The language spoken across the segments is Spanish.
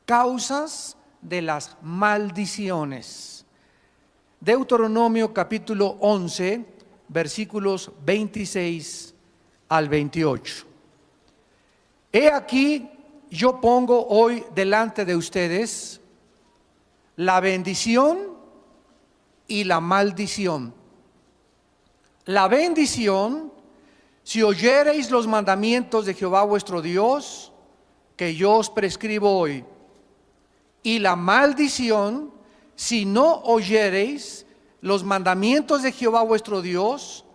causas de las maldiciones. Deuteronomio capítulo 11, versículos 26 al 28. He aquí, yo pongo hoy delante de ustedes la bendición y la maldición. La bendición, si oyereis los mandamientos de Jehová vuestro Dios, que yo os prescribo hoy. Y la maldición, si no oyereis los mandamientos de Jehová vuestro Dios,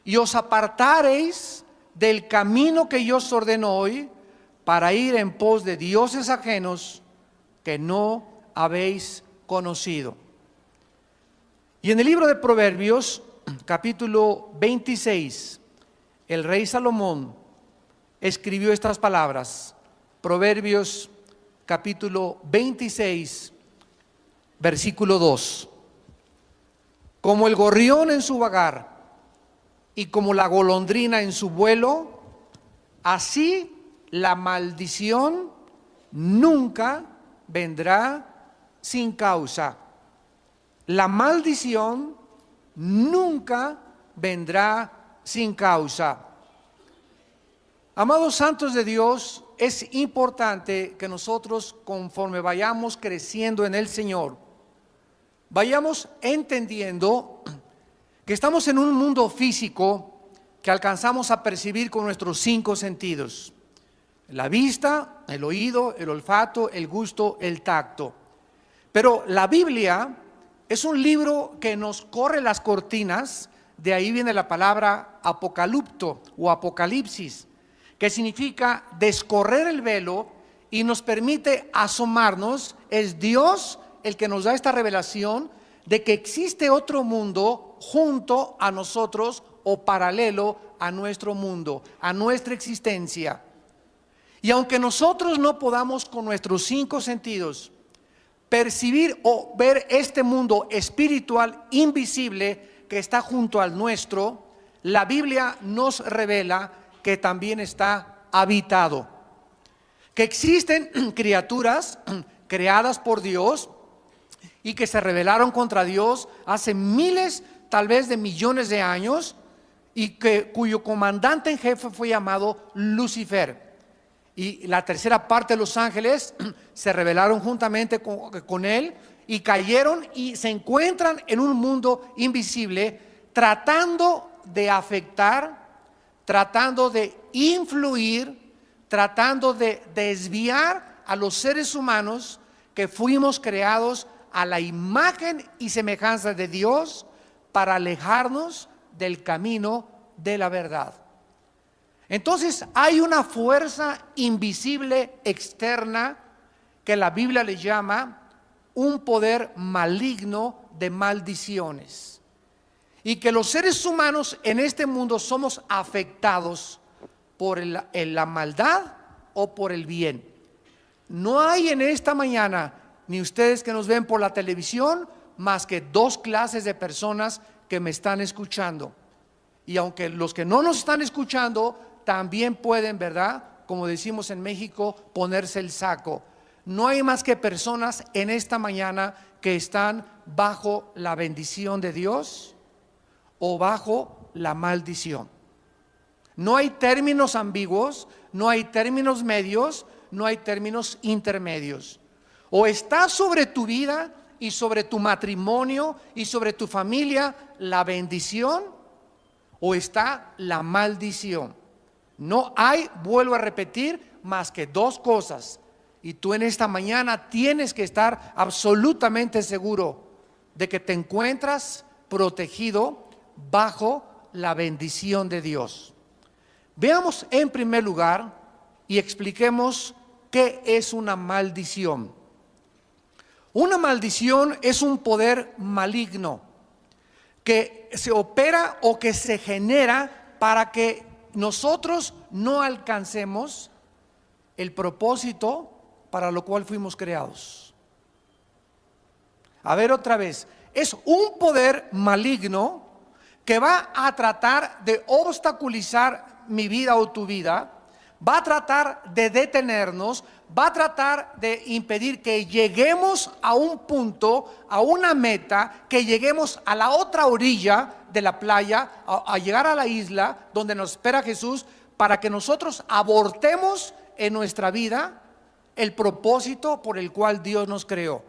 y os apartareis del camino que yo os ordeno hoy, para ir en pos de dioses ajenos que no habéis conocido. Y en el libro de Proverbios, capítulo 26, el rey Salomón escribió estas palabras. Proverbios capítulo 26, versículo 2. Como el gorrión en su vagar y como la golondrina en su vuelo, así la maldición nunca vendrá sin causa. La maldición nunca vendrá sin causa. Amados santos de Dios, es importante que nosotros, conforme vayamos creciendo en el Señor, vayamos entendiendo que estamos en un mundo físico que alcanzamos a percibir con nuestros 5 sentidos: la vista, el oído, el olfato, el gusto, el tacto. Pero la Biblia es un libro que nos corre las cortinas. De ahí viene la palabra apocalipto o apocalipsis, que significa descorrer el velo, y nos permite asomarnos. Es Dios el que nos da esta revelación de que existe otro mundo junto a nosotros o paralelo a nuestro mundo, a nuestra existencia. Y aunque nosotros no podamos con nuestros 5 sentidos percibir o ver este mundo espiritual invisible que está junto al nuestro, la Biblia nos revela que también está habitado, que existen criaturas creadas por Dios y que se rebelaron contra Dios hace miles, tal vez de millones de años, y cuyo comandante en jefe fue llamado Lucifer. Y la tercera parte de los ángeles se rebelaron juntamente con él y cayeron, y se encuentran en un mundo invisible, tratando de afectar, tratando de influir, tratando de desviar a los seres humanos que fuimos creados a la imagen y semejanza de Dios, para alejarnos del camino de la verdad. Entonces hay una fuerza invisible externa que la Biblia le llama un poder maligno de maldiciones, y que los seres humanos en este mundo somos afectados por la maldad o por el bien. No hay en esta mañana, ni ustedes que nos ven por la televisión, más que 2 clases de personas que me están escuchando. Y aunque los que no nos están escuchando también pueden, ¿verdad?, como decimos en México, ponerse el saco. No hay más que personas en esta mañana que están bajo la bendición de Dios o bajo la maldición. No hay términos ambiguos, no hay términos medios, no hay términos intermedios. O está sobre tu vida y sobre tu matrimonio y sobre tu familia la bendición, o está la maldición. No hay, vuelvo a repetir, más que 2 cosas. Y tú en esta mañana tienes que estar absolutamente seguro de que te encuentras protegido bajo la bendición de Dios. Veamos en primer lugar y expliquemos qué es una maldición. Una maldición es un poder maligno que se opera o que se genera para que nosotros no alcancemos el propósito para lo cual fuimos creados. A ver otra vez, es un poder maligno que va a tratar de obstaculizar mi vida o tu vida, va a tratar de detenernos, va a tratar de impedir que lleguemos a un punto, a una meta, que lleguemos a la otra orilla de la playa, a llegar a la isla donde nos espera Jesús, para que nosotros abortemos en nuestra vida el propósito por el cual Dios nos creó.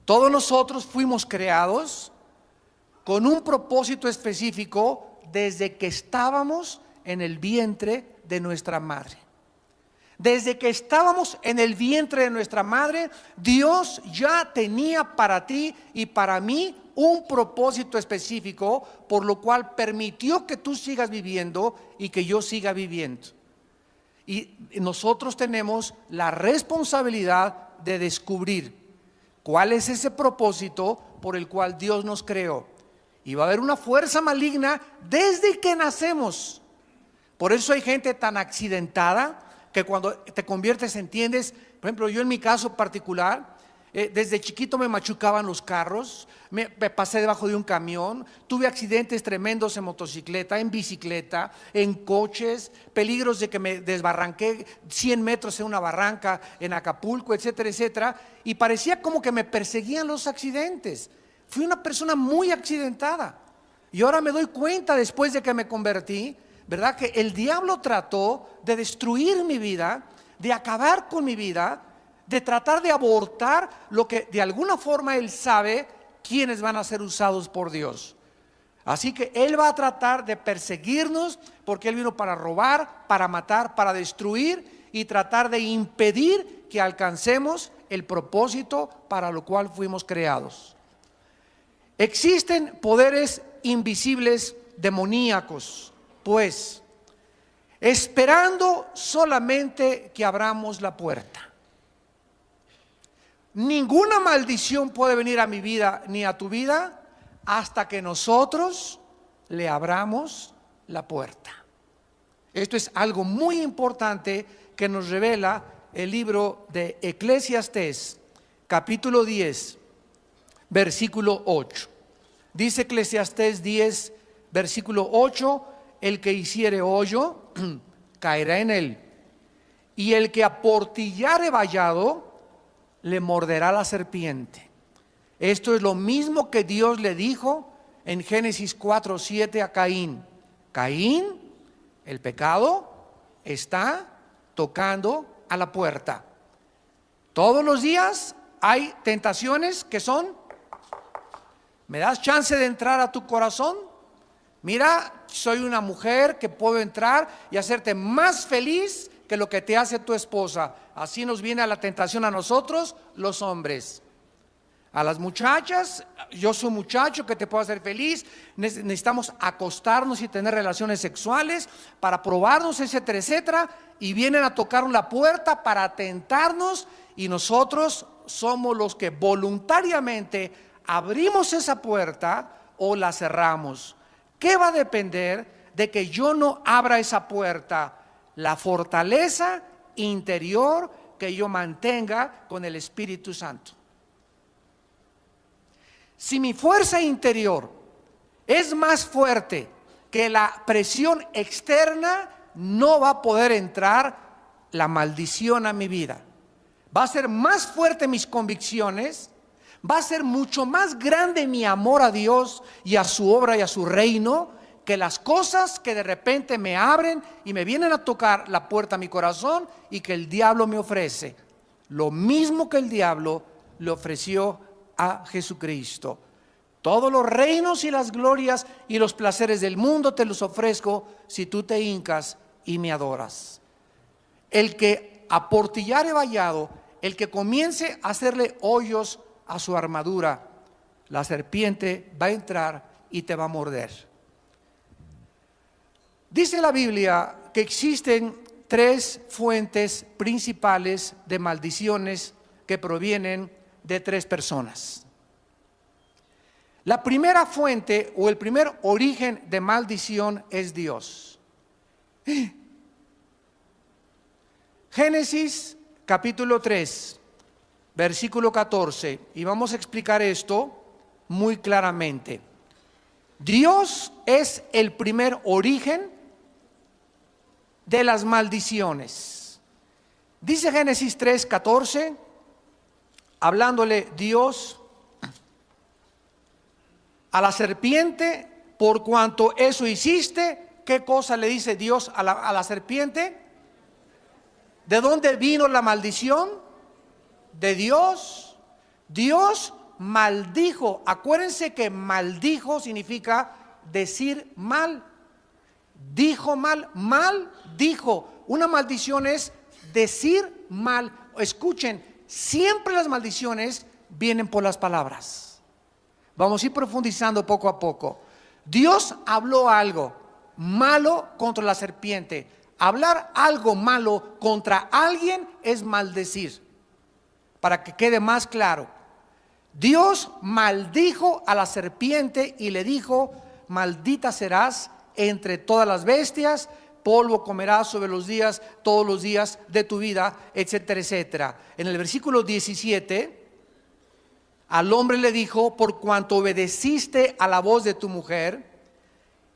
Todos nosotros fuimos creados con un propósito específico desde que estábamos en el vientre de nuestra madre. Desde que estábamos en el vientre de nuestra madre, Dios ya tenía para ti y para mí un propósito específico, por lo cual permitió que tú sigas viviendo y que yo siga viviendo. Y nosotros tenemos la responsabilidad de descubrir cuál es ese propósito por el cual Dios nos creó. Y va a haber una fuerza maligna desde que nacemos. Por eso hay gente tan accidentada que cuando te conviertes entiendes. Por ejemplo, yo en mi caso particular, desde chiquito me machucaban los carros, me pasé debajo de un camión, tuve accidentes tremendos en motocicleta, en bicicleta, en coches, peligros de que me desbarranqué 100 metros en una barranca en Acapulco, etcétera, etcétera, y parecía como que me perseguían los accidentes. Fui una persona muy accidentada y ahora me doy cuenta, después de que me convertí, ¿verdad?, que el diablo trató de destruir mi vida, de acabar con mi vida, de tratar de abortar lo que de alguna forma él sabe quiénes van a ser usados por Dios. Así que él va a tratar de perseguirnos, porque él vino para robar, para matar, para destruir y tratar de impedir que alcancemos el propósito para lo cual fuimos creados. Existen poderes invisibles demoníacos, pues, esperando solamente que abramos la puerta. Ninguna maldición puede venir a mi vida ni a tu vida hasta que nosotros le abramos la puerta. Esto es algo muy importante que nos revela el libro de Eclesiastés, capítulo 10, versículo 8. Dice Eclesiastés 10, versículo 8: el que hiciere hoyo, caerá en él, y el que aportillare vallado, le morderá la serpiente. Esto es lo mismo que Dios le dijo en Génesis 4:7 a Caín. Caín, el pecado está tocando a la puerta. Todos los días hay tentaciones que son: ¿me das chance de entrar a tu corazón? Mira, soy una mujer que puedo entrar y hacerte más feliz que lo que te hace tu esposa. Así nos viene a la tentación a nosotros, los hombres. A las muchachas: yo soy un muchacho que te puedo hacer feliz. Necesitamos acostarnos y tener relaciones sexuales para probarnos, etcétera, etcétera. Y vienen a tocar la puerta para tentarnos, y nosotros somos los que voluntariamente abrimos esa puerta o la cerramos. ¿Qué va a depender de que yo no abra esa puerta? La fortaleza interior que yo mantenga con el Espíritu Santo. Si mi fuerza interior es más fuerte que la presión externa, no va a poder entrar la maldición a mi vida. Va a ser más fuerte mis convicciones, va a ser mucho más grande mi amor a Dios y a su obra y a su reino, que las cosas que de repente me abren y me vienen a tocar la puerta a mi corazón y que el diablo me ofrece. Lo mismo que el diablo le ofreció a Jesucristo. Todos los reinos y las glorias y los placeres del mundo te los ofrezco si tú te hincas y me adoras. El que aportillare vallado, el que comience a hacerle hoyos a su armadura, la serpiente va a entrar y te va a morder. Dice la Biblia que existen 3 fuentes principales de maldiciones que provienen de 3 personas. La primera fuente o el primer origen de maldición es Dios. Génesis capítulo 3, versículo 14, y vamos a explicar esto muy claramente. Dios es el primer origen de las maldiciones. Dice Génesis 3:14, hablándole Dios a la serpiente: por cuanto eso hiciste. ¿Qué cosa le dice Dios a la serpiente? ¿De dónde vino la maldición? De Dios. Dios maldijo. Acuérdense que maldijo significa decir mal. Dijo mal, mal dijo. Una maldición es decir mal. Escuchen, siempre las maldiciones vienen por las palabras. Vamos a ir profundizando poco a poco. Dios habló algo malo contra la serpiente. Hablar algo malo contra alguien es maldecir. Para que quede más claro, Dios maldijo a la serpiente y le dijo: maldita serás entre todas las bestias, polvo comerás sobre los días, todos los días de tu vida, etcétera, etcétera. En el versículo 17, al hombre le dijo: por cuanto obedeciste a la voz de tu mujer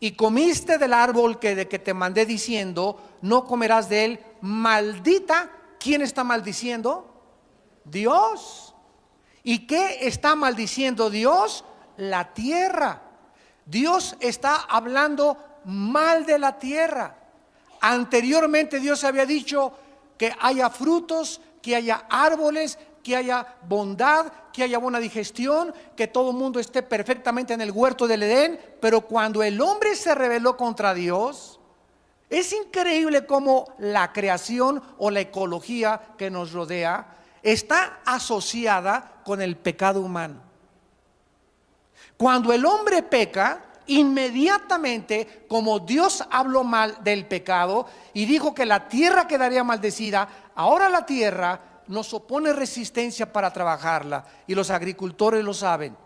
y comiste del árbol de que te mandé diciendo, no comerás de él, maldita. ¿Quién está maldiciendo? Dios. ¿Y qué está maldiciendo Dios? La tierra. Dios está hablando mal de la tierra. Anteriormente Dios había dicho que haya frutos, que haya árboles, que haya bondad, que haya buena digestión, que todo el mundo esté perfectamente en el huerto del Edén. Pero cuando el hombre se rebeló contra Dios, es increíble cómo la creación o la ecología que nos rodea está asociada con el pecado humano. Cuando el hombre peca, inmediatamente, como Dios habló mal del pecado y dijo que la tierra quedaría maldecida, ahora la tierra nos opone resistencia para trabajarla, y los agricultores lo saben.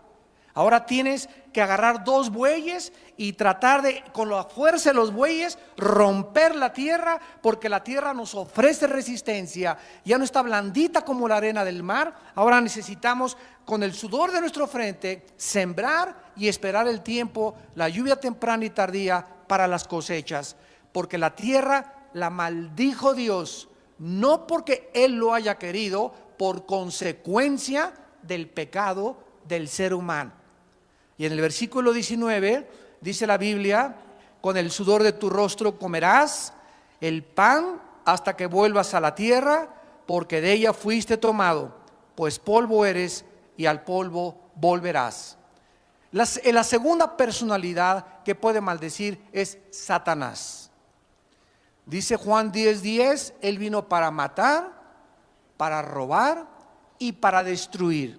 Ahora tienes que agarrar 2 bueyes y tratar de, con la fuerza de los bueyes, romper la tierra, porque la tierra nos ofrece resistencia. Ya no está blandita como la arena del mar. Ahora necesitamos, con el sudor de nuestra frente, sembrar y esperar el tiempo, la lluvia temprana y tardía para las cosechas, porque la tierra la maldijo Dios, no porque Él lo haya querido, por consecuencia del pecado del ser humano. Y en el versículo 19 dice la Biblia: con el sudor de tu rostro comerás el pan hasta que vuelvas a la tierra, porque de ella fuiste tomado, pues polvo eres y al polvo volverás. La segunda personalidad que puede maldecir es Satanás. Dice Juan 10:10, Él vino para matar, para robar y para destruir.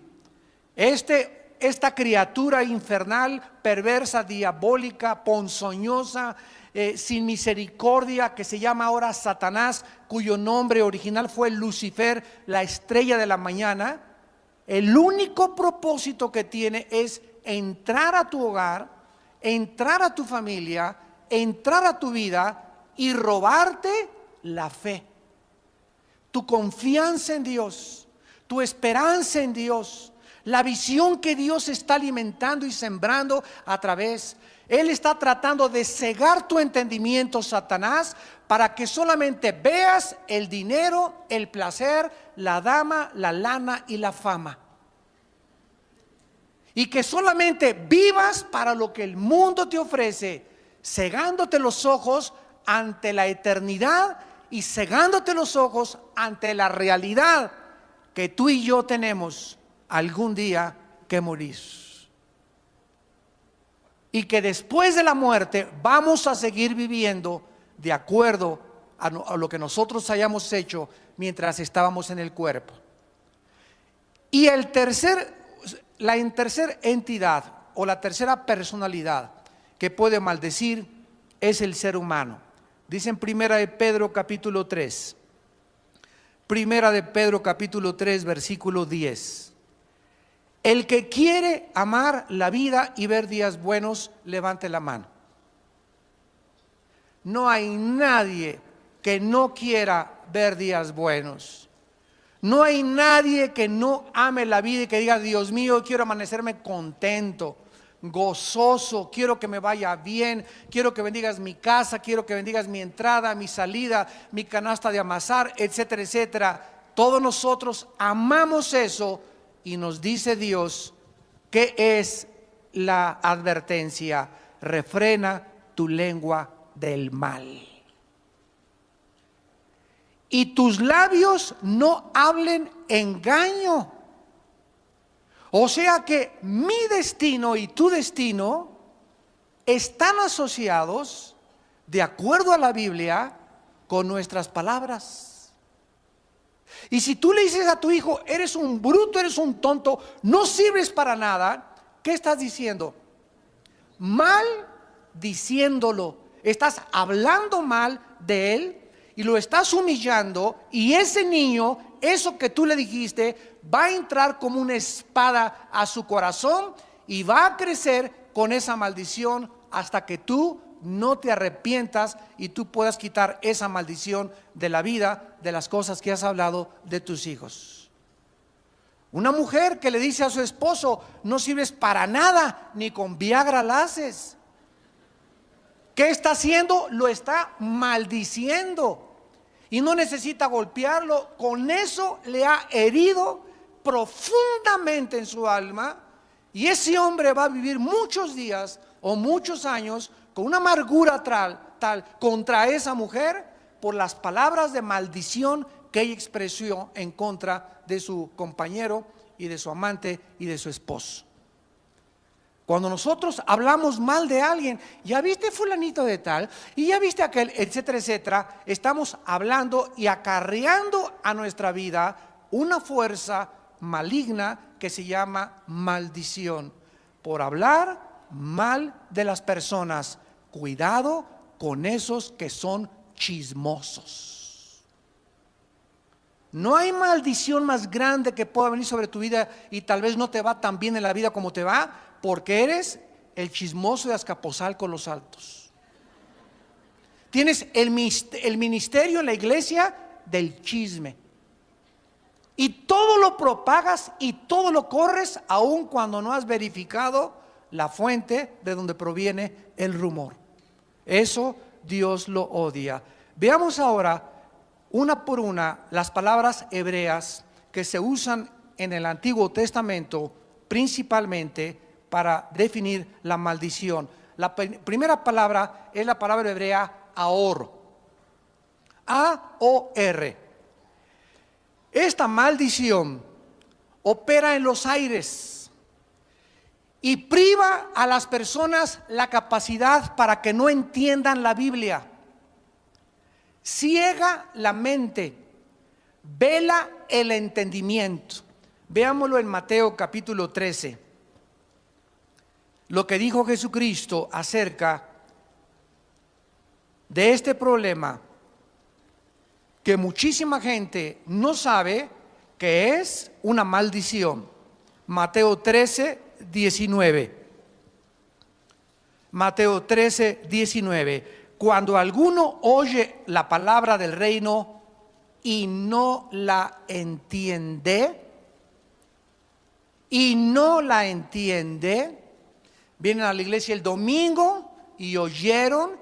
Esta criatura infernal, perversa, diabólica, ponzoñosa, sin misericordia, que se llama ahora Satanás, cuyo nombre original fue Lucifer, la estrella de la mañana, el único propósito que tiene es entrar a tu hogar, entrar a tu familia, entrar a tu vida y robarte la fe, tu confianza en Dios, tu esperanza en Dios, la visión que Dios está alimentando y sembrando a través. Él está tratando de cegar tu entendimiento, Satanás, para que solamente veas el dinero, el placer, la dama, la lana y la fama, y que solamente vivas para lo que el mundo te ofrece, cegándote los ojos ante la eternidad y cegándote los ojos ante la realidad que tú y yo tenemos algún día que morir, y que después de la muerte vamos a seguir viviendo de acuerdo a lo que nosotros hayamos hecho mientras estábamos en el cuerpo. Y la tercera entidad o la tercera personalidad que puede maldecir es el ser humano. Dice en Primera de Pedro capítulo 3, Primera de Pedro capítulo 3 versículo 10. El que quiere amar la vida y ver días buenos, levante la mano. No hay nadie que no quiera ver días buenos. No hay nadie que no ame la vida y que diga: Dios mío, quiero amanecerme contento, gozoso, quiero que me vaya bien, quiero que bendigas mi casa, quiero que bendigas mi entrada, mi salida, mi canasta de amasar, etcétera, etcétera. Todos nosotros amamos eso y nos dice Dios que es la advertencia: refrena tu lengua del mal y tus labios no hablen engaño. O sea que mi destino y tu destino están asociados, de acuerdo a la Biblia, con nuestras palabras. Y si tú le dices a tu hijo, eres un bruto, eres un tonto, no sirves para nada, ¿qué estás diciendo? Mal diciéndolo. Estás hablando mal de él y lo estás humillando, y ese niño, eso que tú le dijiste, va a entrar como una espada a su corazón y va a crecer con esa maldición hasta que tú no te arrepientas y tú puedas quitar esa maldición de la vida, de las cosas que has hablado de tus hijos. Una mujer que le dice a su esposo, no sirves para nada, ni con Viagra la haces. ¿Qué está haciendo? Lo está maldiciendo. Y no necesita golpearlo, con eso le ha herido profundamente en su alma, y ese hombre va a vivir muchos días o muchos años con una amargura tal contra esa mujer por las palabras de maldición que ella expresó en contra de su compañero y de su amante y de su esposo. Cuando nosotros hablamos mal de alguien, ya viste fulanito de tal, y ya viste aquel, etcétera, etcétera, estamos hablando y acarreando a nuestra vida una fuerza maligna que se llama maldición, por hablar mal de las personas. Cuidado con esos que son chismosos. No hay maldición más grande que pueda venir sobre tu vida y tal vez no te va tan bien en la vida como te va, porque eres el chismoso de Azcapotzalco Los Altos. Tienes el ministerio en la iglesia del chisme. Y todo lo propagas y todo lo corres, aun cuando no has verificado la fuente de donde proviene el rumor. Eso Dios lo odia. Veamos ahora, una por una, las palabras hebreas que se usan en el Antiguo Testamento principalmente para definir la maldición. La primera palabra es la palabra hebrea Ahor. A-O-R. Esta maldición opera en los aires y priva a las personas la capacidad para que no entiendan la Biblia. Ciega la mente, vela el entendimiento. Veámoslo en Mateo capítulo 13. Lo que dijo Jesucristo acerca de este problema que muchísima gente no sabe que es una maldición. Mateo 13, 19. Mateo 13, 19. Cuando alguno oye la palabra del reino y no la entiende, vienen a la iglesia el domingo y oyeron,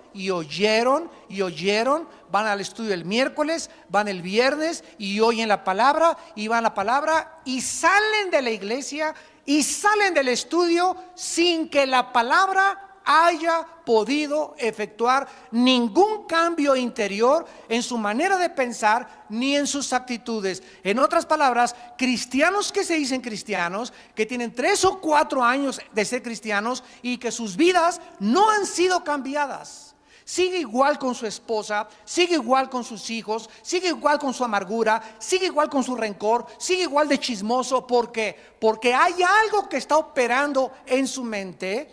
van al estudio el miércoles, van el viernes y oyen la palabra, y van a la palabra y salen de la iglesia y salen del estudio sin que la palabra haya podido efectuar ningún cambio interior en su manera de pensar ni en sus actitudes. En otras palabras, cristianos que se dicen cristianos, que tienen 3 o 4 años de ser cristianos y que sus vidas no han sido cambiadas. Sigue igual con su esposa, sigue igual con sus hijos, sigue igual con su amargura, sigue igual con su rencor, sigue igual de chismoso. ¿Por qué? Porque hay algo que está operando en su mente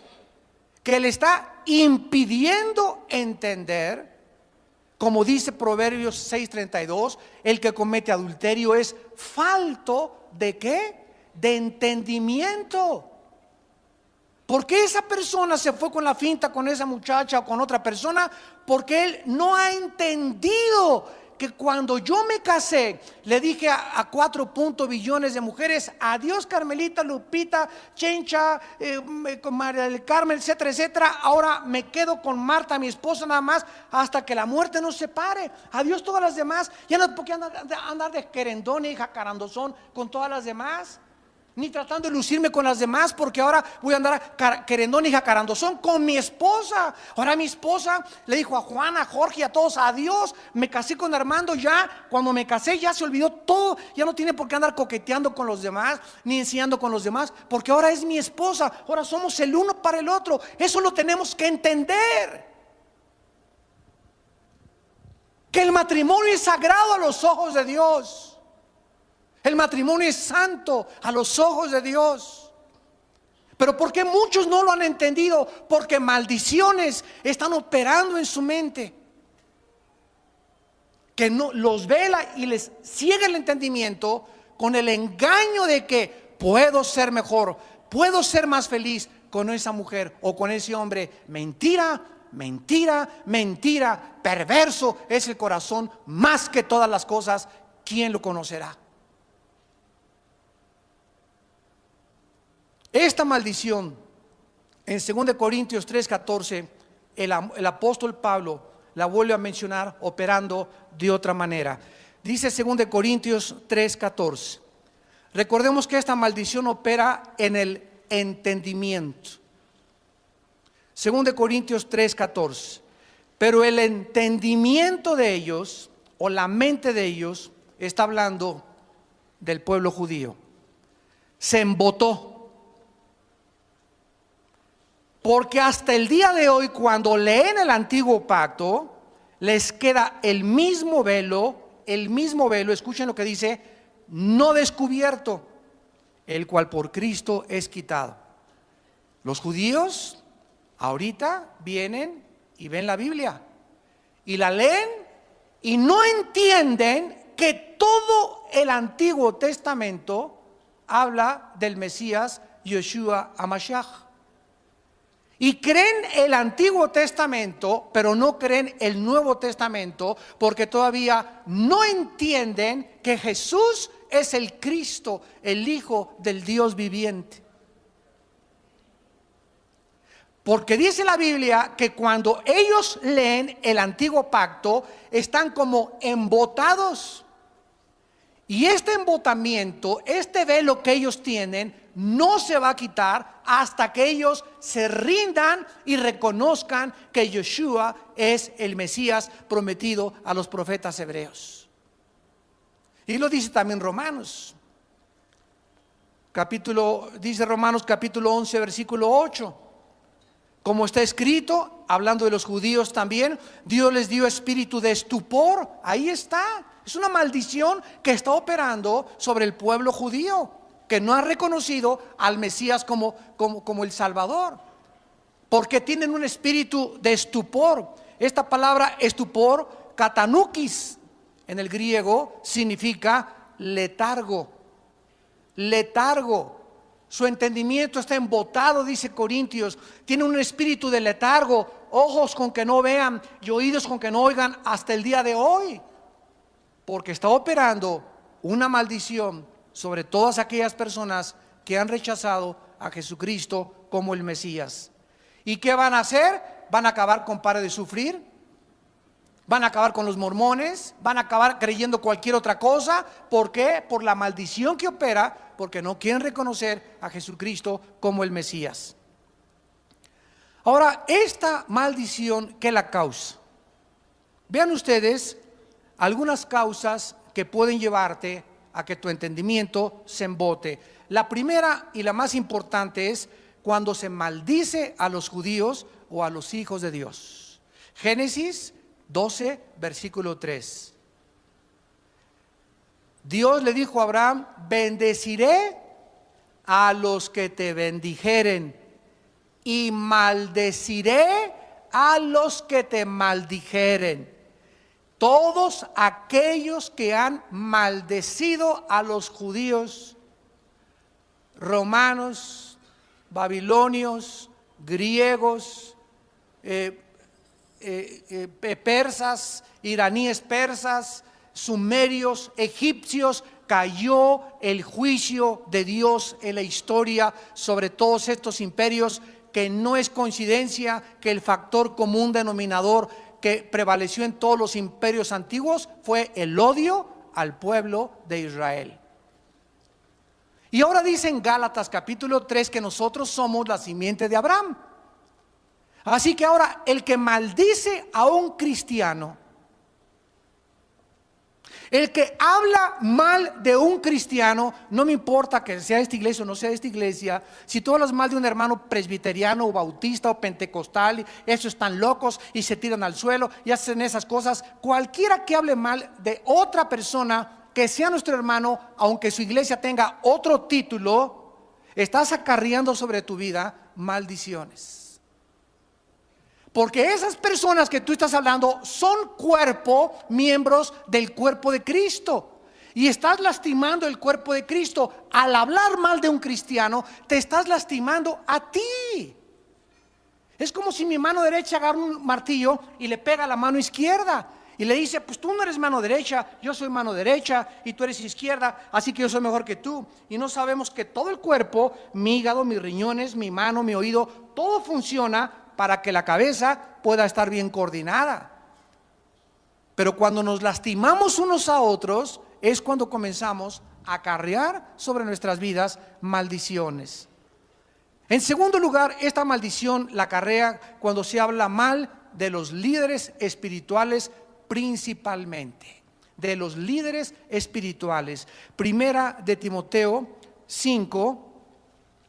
que le está impidiendo entender. Como dice Proverbios 6:32, el que comete adulterio es falto ¿de qué? De entendimiento. ¿Por qué esa persona se fue con la finta con esa muchacha o con otra persona? Porque él no ha entendido que cuando yo me casé, le dije a 4 billones de mujeres, adiós Carmelita, Lupita, Chencha, con María del Carmen, etcétera, etcétera. Ahora me quedo con Marta, mi esposa, nada más, hasta que la muerte nos separe. Adiós todas las demás. Ya no, porque andar de querendón y jacarandozón con todas las demás, ni tratando de lucirme con las demás, porque ahora voy a andar querendón y jacarandozón con mi esposa. Ahora mi esposa le dijo a Juana, a Jorge y a todos, adiós. Me casé con Armando, ya cuando me casé ya se olvidó todo. Ya no tiene por qué andar coqueteando con los demás, ni enseñando con los demás, porque ahora es mi esposa. Ahora somos el uno para el otro. Eso lo tenemos que entender, que el matrimonio es sagrado a los ojos de Dios. El matrimonio es santo a los ojos de Dios. Pero ¿por qué muchos no lo han entendido? Porque maldiciones están operando en su mente, que no los vela y les ciega el entendimiento con el engaño de que puedo ser mejor, puedo ser más feliz con esa mujer o con ese hombre. Mentira, mentira, mentira. Perverso es el corazón más que todas las cosas. ¿Quién lo conocerá? Esta maldición en 2 Corintios 3:14, el apóstol Pablo la vuelve a mencionar operando de otra manera. Dice 2 Corintios 3:14. Recordemos que esta maldición opera en el entendimiento. 2 Corintios 3:14. Pero el entendimiento de ellos, o la mente de ellos, está hablando del pueblo judío, se embotó. Porque hasta el día de hoy, cuando leen el antiguo pacto, les queda el mismo velo, escuchen lo que dice, no descubierto, el cual por Cristo es quitado. Los judíos ahorita vienen y ven la Biblia y la leen y no entienden que todo el Antiguo Testamento habla del Mesías Yeshua HaMashiach. Y creen el Antiguo Testamento, pero no creen el Nuevo Testamento, porque todavía no entienden que Jesús es el Cristo, el Hijo del Dios viviente. Porque dice la Biblia que cuando ellos leen el Antiguo Pacto, están como embotados. Y este embotamiento, este velo que ellos tienen, no se va a quitar hasta que ellos se rindan y reconozcan que Yeshua es el Mesías prometido a los profetas hebreos. Y lo dice también Romanos. Dice Romanos capítulo 11, versículo 8. Como está escrito, hablando de los judíos también, Dios les dio espíritu de estupor. Ahí está. Es una maldición que está operando sobre el pueblo judío, que no ha reconocido al Mesías como el Salvador, porque tienen un espíritu de estupor. Esta palabra estupor, katanukis, en el griego significa letargo. Letargo. Su entendimiento está embotado, dice Corintios. Tiene un espíritu de letargo, ojos con que no vean y oídos con que no oigan hasta el día de hoy, porque está operando una maldición sobre todas aquellas personas que han rechazado a Jesucristo como el Mesías. ¿Y qué van a hacer? Van a acabar con Pare de Sufrir, van a acabar con los mormones, van a acabar creyendo cualquier otra cosa. ¿Por qué? Por la maldición que opera, porque no quieren reconocer a Jesucristo como el Mesías. Ahora, esta maldición, ¿qué la causa? Vean ustedes algunas causas que pueden llevarte a que tu entendimiento se embote. La primera y la más importante es cuando se maldice a los judíos o a los hijos de Dios. Génesis 12, versículo 3. Dios le dijo a Abraham: bendeciré a los que te bendijeren y maldeciré a los que te maldijeren. Todos aquellos que han maldecido a los judíos, romanos, babilonios, griegos, persas, iraníes persas, sumerios, egipcios, cayó el juicio de Dios en la historia sobre todos estos imperios, que no es coincidencia que el factor común denominador que prevaleció en todos los imperios antiguos fue el odio al pueblo de Israel. Y ahora dice en Gálatas capítulo 3 que nosotros somos la simiente de Abraham. Así que ahora el que maldice a un cristiano, el que habla mal de un cristiano, no me importa que sea de esta iglesia o no sea de esta iglesia, si tú hablas mal de un hermano presbiteriano o bautista o pentecostal, y esos están locos y se tiran al suelo y hacen esas cosas, cualquiera que hable mal de otra persona que sea nuestro hermano, aunque su iglesia tenga otro título, estás acarreando sobre tu vida maldiciones. Porque esas personas que tú estás hablando son cuerpo, miembros del cuerpo de Cristo. Y estás lastimando el cuerpo de Cristo. Al hablar mal de un cristiano, te estás lastimando a ti. Es como si mi mano derecha agarra un martillo y le pega a la mano izquierda. Y le dice, pues tú no eres mano derecha, yo soy mano derecha y tú eres izquierda, así que yo soy mejor que tú. Y no sabemos que todo el cuerpo, mi hígado, mis riñones, mi mano, mi oído, todo funciona para que la cabeza pueda estar bien coordinada. Pero cuando nos lastimamos unos a otros, es cuando comenzamos a acarrear sobre nuestras vidas maldiciones. En segundo lugar, esta maldición la acarrea cuando se habla mal de los líderes espirituales, principalmente de los líderes espirituales. Primera de Timoteo 5,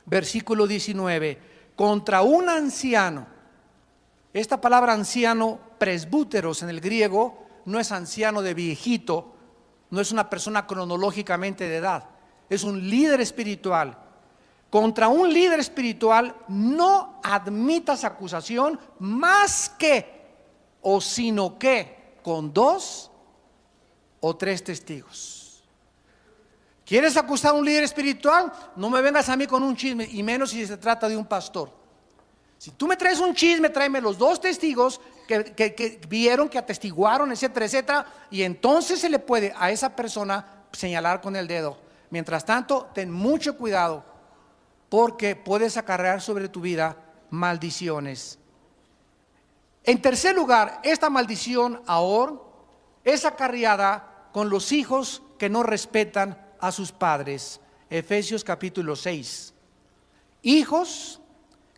versículo 19, contra un anciano. Esta palabra anciano, presbúteros en el griego, no es anciano de viejito, no es una persona cronológicamente de edad, es un líder espiritual. Contra un líder espiritual no admitas acusación más que o sino que con 2 o 3 testigos. ¿Quieres acusar a un líder espiritual? No me vengas a mí con un chisme, y menos si se trata de un pastor. Si tú me traes un chisme, tráeme los 2 testigos que vieron, que atestiguaron, etcétera, etcétera, y entonces se le puede a esa persona señalar con el dedo. Mientras tanto, ten mucho cuidado, porque puedes acarrear sobre tu vida maldiciones. En tercer lugar, esta maldición ahora es acarreada con los hijos que no respetan a sus padres. Efesios capítulo 6. Hijos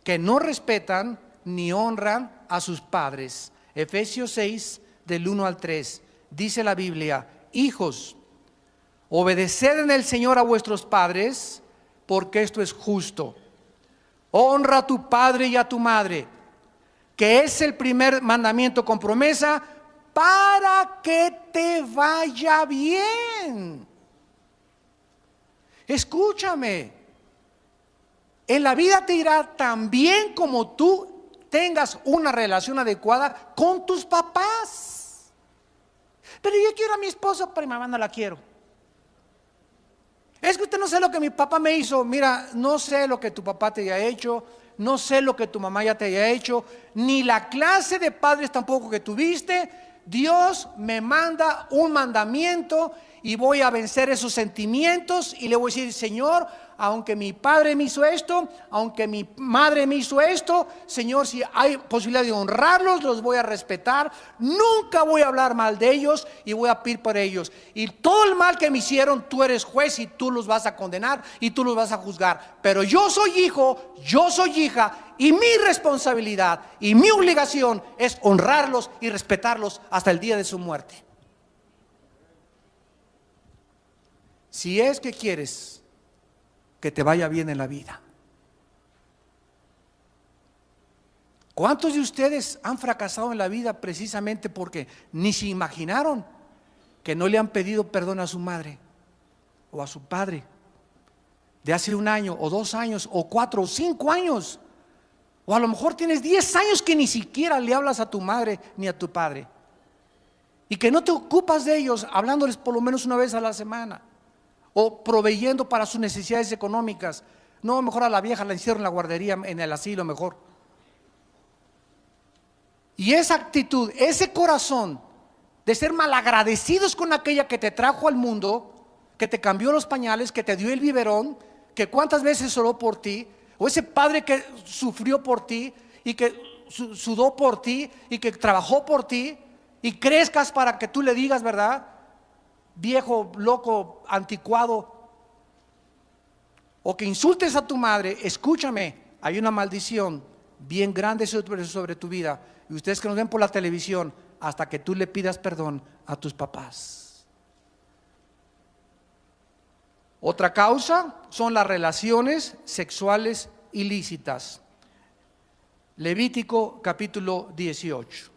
que no respetan ni honran a sus padres. Efesios 6, del 1 al 3. Dice la Biblia: hijos, obedeced en el Señor a vuestros padres, porque esto es justo. Honra a tu padre y a tu madre, que es el primer mandamiento con promesa, para que te vaya bien. Escúchame, en la vida te irá tan bien como tú tengas una relación adecuada con tus papás. Pero yo quiero a mi esposa, pero mi mamá no la quiero. Es que usted no sabe lo que mi papá me hizo. Mira, no sé lo que tu papá te haya hecho, no sé lo que tu mamá ya te haya hecho, ni la clase de padres tampoco que tuviste. Dios me manda un mandamiento y voy a vencer esos sentimientos y le voy a decir: Señor, aunque mi padre me hizo esto, aunque mi madre me hizo esto, Señor, si hay posibilidad de honrarlos, los voy a respetar, nunca voy a hablar mal de ellos y voy a pedir por ellos. Y todo el mal que me hicieron, tú eres juez y tú los vas a condenar y tú los vas a juzgar. Pero yo soy hijo, yo soy hija, y mi responsabilidad y mi obligación es honrarlos y respetarlos hasta el día de su muerte. Si es que quieres que te vaya bien en la vida. ¿Cuántos de ustedes han fracasado en la vida precisamente porque ni se imaginaron que no le han pedido perdón a su madre o a su padre de hace 1 año o 2 años o 4 o 5 años? O a lo mejor tienes 10 años que ni siquiera le hablas a tu madre ni a tu padre, y que no te ocupas de ellos hablándoles por lo menos una vez a la semana, o proveyendo para sus necesidades económicas. No, mejor a la vieja la encierro en la guardería, en el asilo mejor. Y esa actitud, ese corazón de ser malagradecidos con aquella que te trajo al mundo, que te cambió los pañales, que te dio el biberón, que cuántas veces oró por ti, o ese padre que sufrió por ti y que sudó por ti y que trabajó por ti, y crezcas para que tú le digas, ¿verdad? Viejo, loco, anticuado, o que insultes a tu madre. Escúchame, hay una maldición bien grande sobre tu vida, y ustedes que nos ven por la televisión, hasta que tú le pidas perdón a tus papás. Otra causa son las relaciones sexuales ilícitas. Levítico capítulo 18.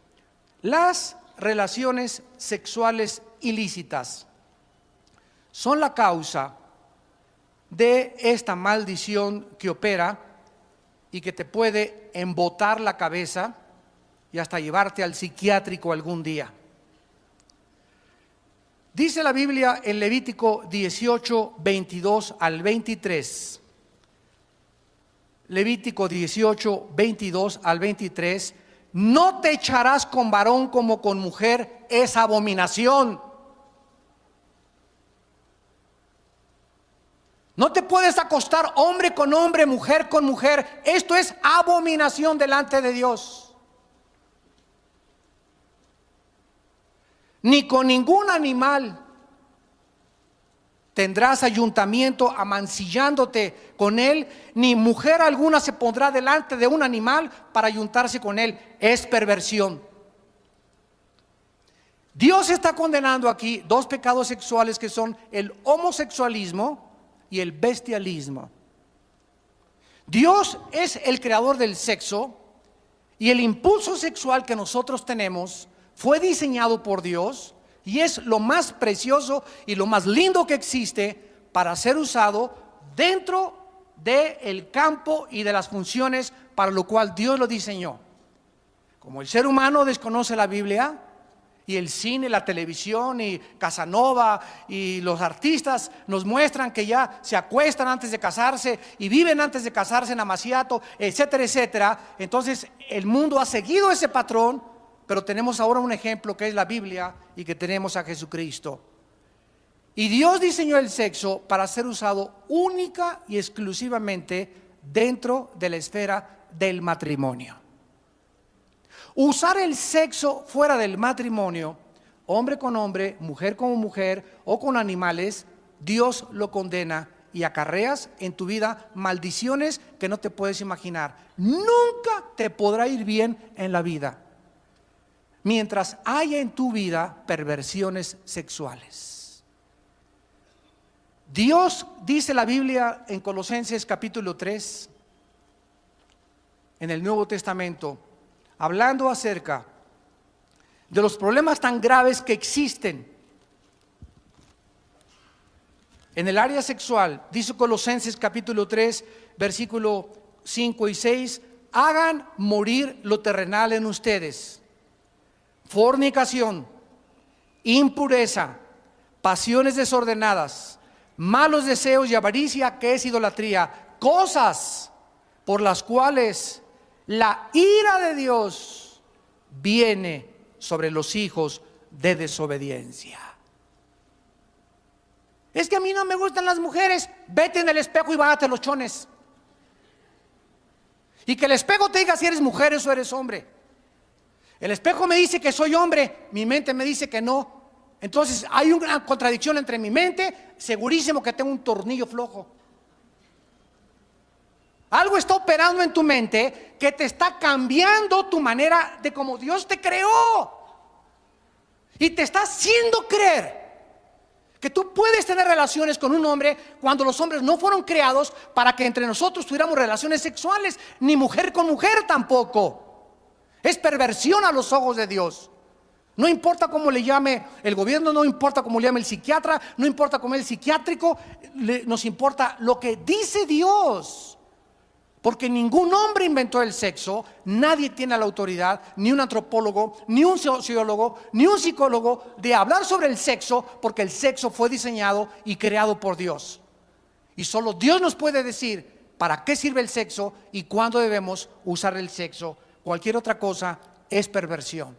Las relaciones sexuales ilícitas son la causa de esta maldición que opera y que te puede embotar la cabeza y hasta llevarte al psiquiátrico algún día. Dice la Biblia en Levítico 18, 22 al 23. Levítico 18, 22 al 23. No te echarás con varón como con mujer, es abominación. No te puedes acostar hombre con hombre, mujer con mujer. Esto es abominación delante de Dios. Ni con ningún animal tendrás ayuntamiento amancillándote con él, ni mujer alguna se pondrá delante de un animal para ayuntarse con él. Es perversión. Dios está condenando aquí dos pecados sexuales que son el homosexualismo y el bestialismo. Dios es el creador del sexo, y el impulso sexual que nosotros tenemos fue diseñado por Dios y es lo más precioso y lo más lindo que existe para ser usado dentro del campo y de las funciones para lo cual Dios lo diseñó. Como el ser humano desconoce la Biblia, y el cine, la televisión y Casanova y los artistas nos muestran que ya se acuestan antes de casarse y viven antes de casarse en amaciato, etcétera, etcétera. Entonces el mundo ha seguido ese patrón, pero tenemos ahora un ejemplo que es la Biblia y que tenemos a Jesucristo. Y Dios diseñó el sexo para ser usado única y exclusivamente dentro de la esfera del matrimonio. Usar el sexo fuera del matrimonio, hombre con hombre, mujer con mujer o con animales, Dios lo condena y acarreas en tu vida maldiciones que no te puedes imaginar. Nunca te podrá ir bien en la vida mientras haya en tu vida perversiones sexuales. Dios, dice la Biblia en Colosenses capítulo 3, en el Nuevo Testamento, hablando acerca de los problemas tan graves que existen en el área sexual. Dice Colosenses capítulo 3, versículo 5 y 6: hagan morir lo terrenal en ustedes: fornicación, impureza, pasiones desordenadas, malos deseos y avaricia, que es idolatría, cosas por las cuales la ira de Dios viene sobre los hijos de desobediencia. Es que a mí no me gustan las mujeres. Vete en el espejo y bájate los chones. Y que el espejo te diga si eres mujer o eres hombre. El espejo me dice que soy hombre, mi mente me dice que no. Entonces hay una contradicción entre mi mente, segurísimo que tengo un tornillo flojo. Algo está operando en tu mente que te está cambiando tu manera de cómo Dios te creó. Y te está haciendo creer que tú puedes tener relaciones con un hombre cuando los hombres no fueron creados para que entre nosotros tuviéramos relaciones sexuales, ni mujer con mujer tampoco. Es perversión a los ojos de Dios. No importa cómo le llame el gobierno, no importa cómo le llame el psiquiatra, no importa cómo es el psiquiátrico, nos importa lo que dice Dios. Porque ningún hombre inventó el sexo, nadie tiene la autoridad, ni un antropólogo, ni un sociólogo, ni un psicólogo, de hablar sobre el sexo, porque el sexo fue diseñado y creado por Dios. Y solo Dios nos puede decir para qué sirve el sexo y cuándo debemos usar el sexo. Cualquier otra cosa es perversión.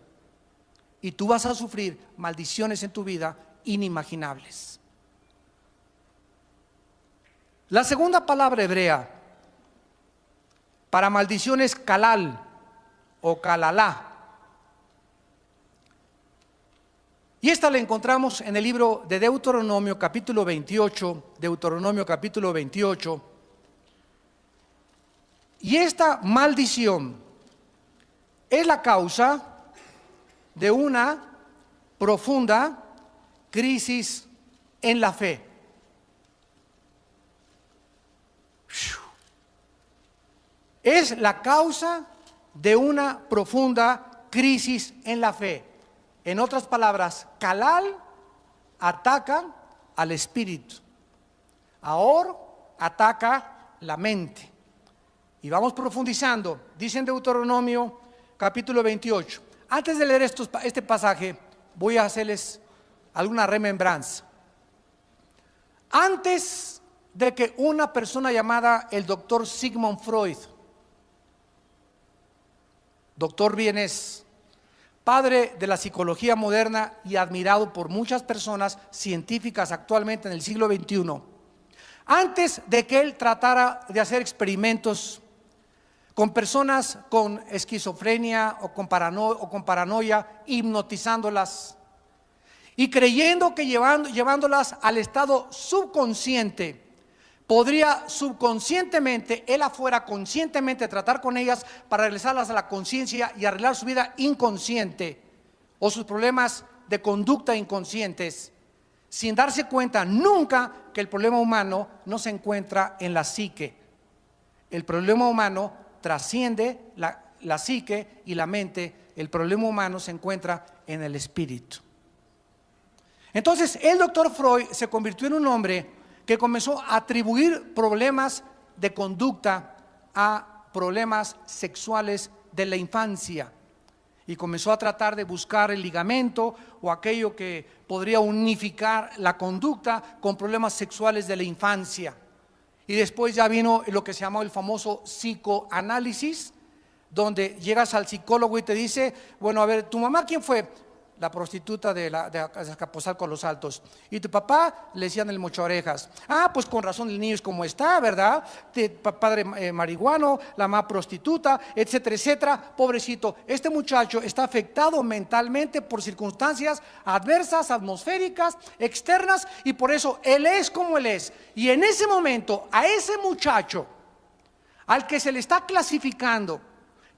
y tú vas a sufrir maldiciones en tu vida inimaginables. La segunda palabra hebrea para maldición es kalal o kalalá. Y esta la encontramos en el libro de Deuteronomio capítulo 28, Deuteronomio capítulo 28. Y esta maldición es la causa de una profunda crisis en la fe. Es la causa de una profunda crisis en la fe. En otras palabras, kalal ataca al espíritu. Ahora ataca la mente. Y vamos profundizando. Dice en Deuteronomio capítulo 28. Antes de leer este pasaje, voy a hacerles alguna remembranza. Antes de que una persona llamada el doctor Sigmund Freud, doctor vienés, padre de la psicología moderna y admirado por muchas personas científicas actualmente en el siglo XXI, antes de que él tratara de hacer experimentos con personas con esquizofrenia o con paranoia, hipnotizándolas y creyendo que llevándolas al estado subconsciente, podría subconscientemente, él afuera conscientemente tratar con ellas para regresarlas a la conciencia y arreglar su vida inconsciente o sus problemas de conducta inconscientes, sin darse cuenta nunca que el problema humano no se encuentra en la psique. El problema humano trasciende la psique y la mente. El problema humano se encuentra en el espíritu. Entonces el doctor Freud se convirtió en un hombre que comenzó a atribuir problemas de conducta a problemas sexuales de la infancia y comenzó a tratar de buscar el ligamento o aquello que podría unificar la conducta con problemas sexuales de la infancia. Y después ya vino lo que se llamó el famoso psicoanálisis, donde llegas al psicólogo y te dice, bueno, a ver, ¿tu mamá quién fue? La prostituta de Azcapotzalco Los Altos. Y tu papá, le decían el mocho orejas. Ah, pues con razón el niño es como está, ¿verdad? Padre marihuano, la mamá prostituta, etcétera, etcétera. Pobrecito, este muchacho está afectado mentalmente por circunstancias adversas, atmosféricas, externas, y por eso él es como él es. Y en ese momento, a ese muchacho, al que se le está clasificando,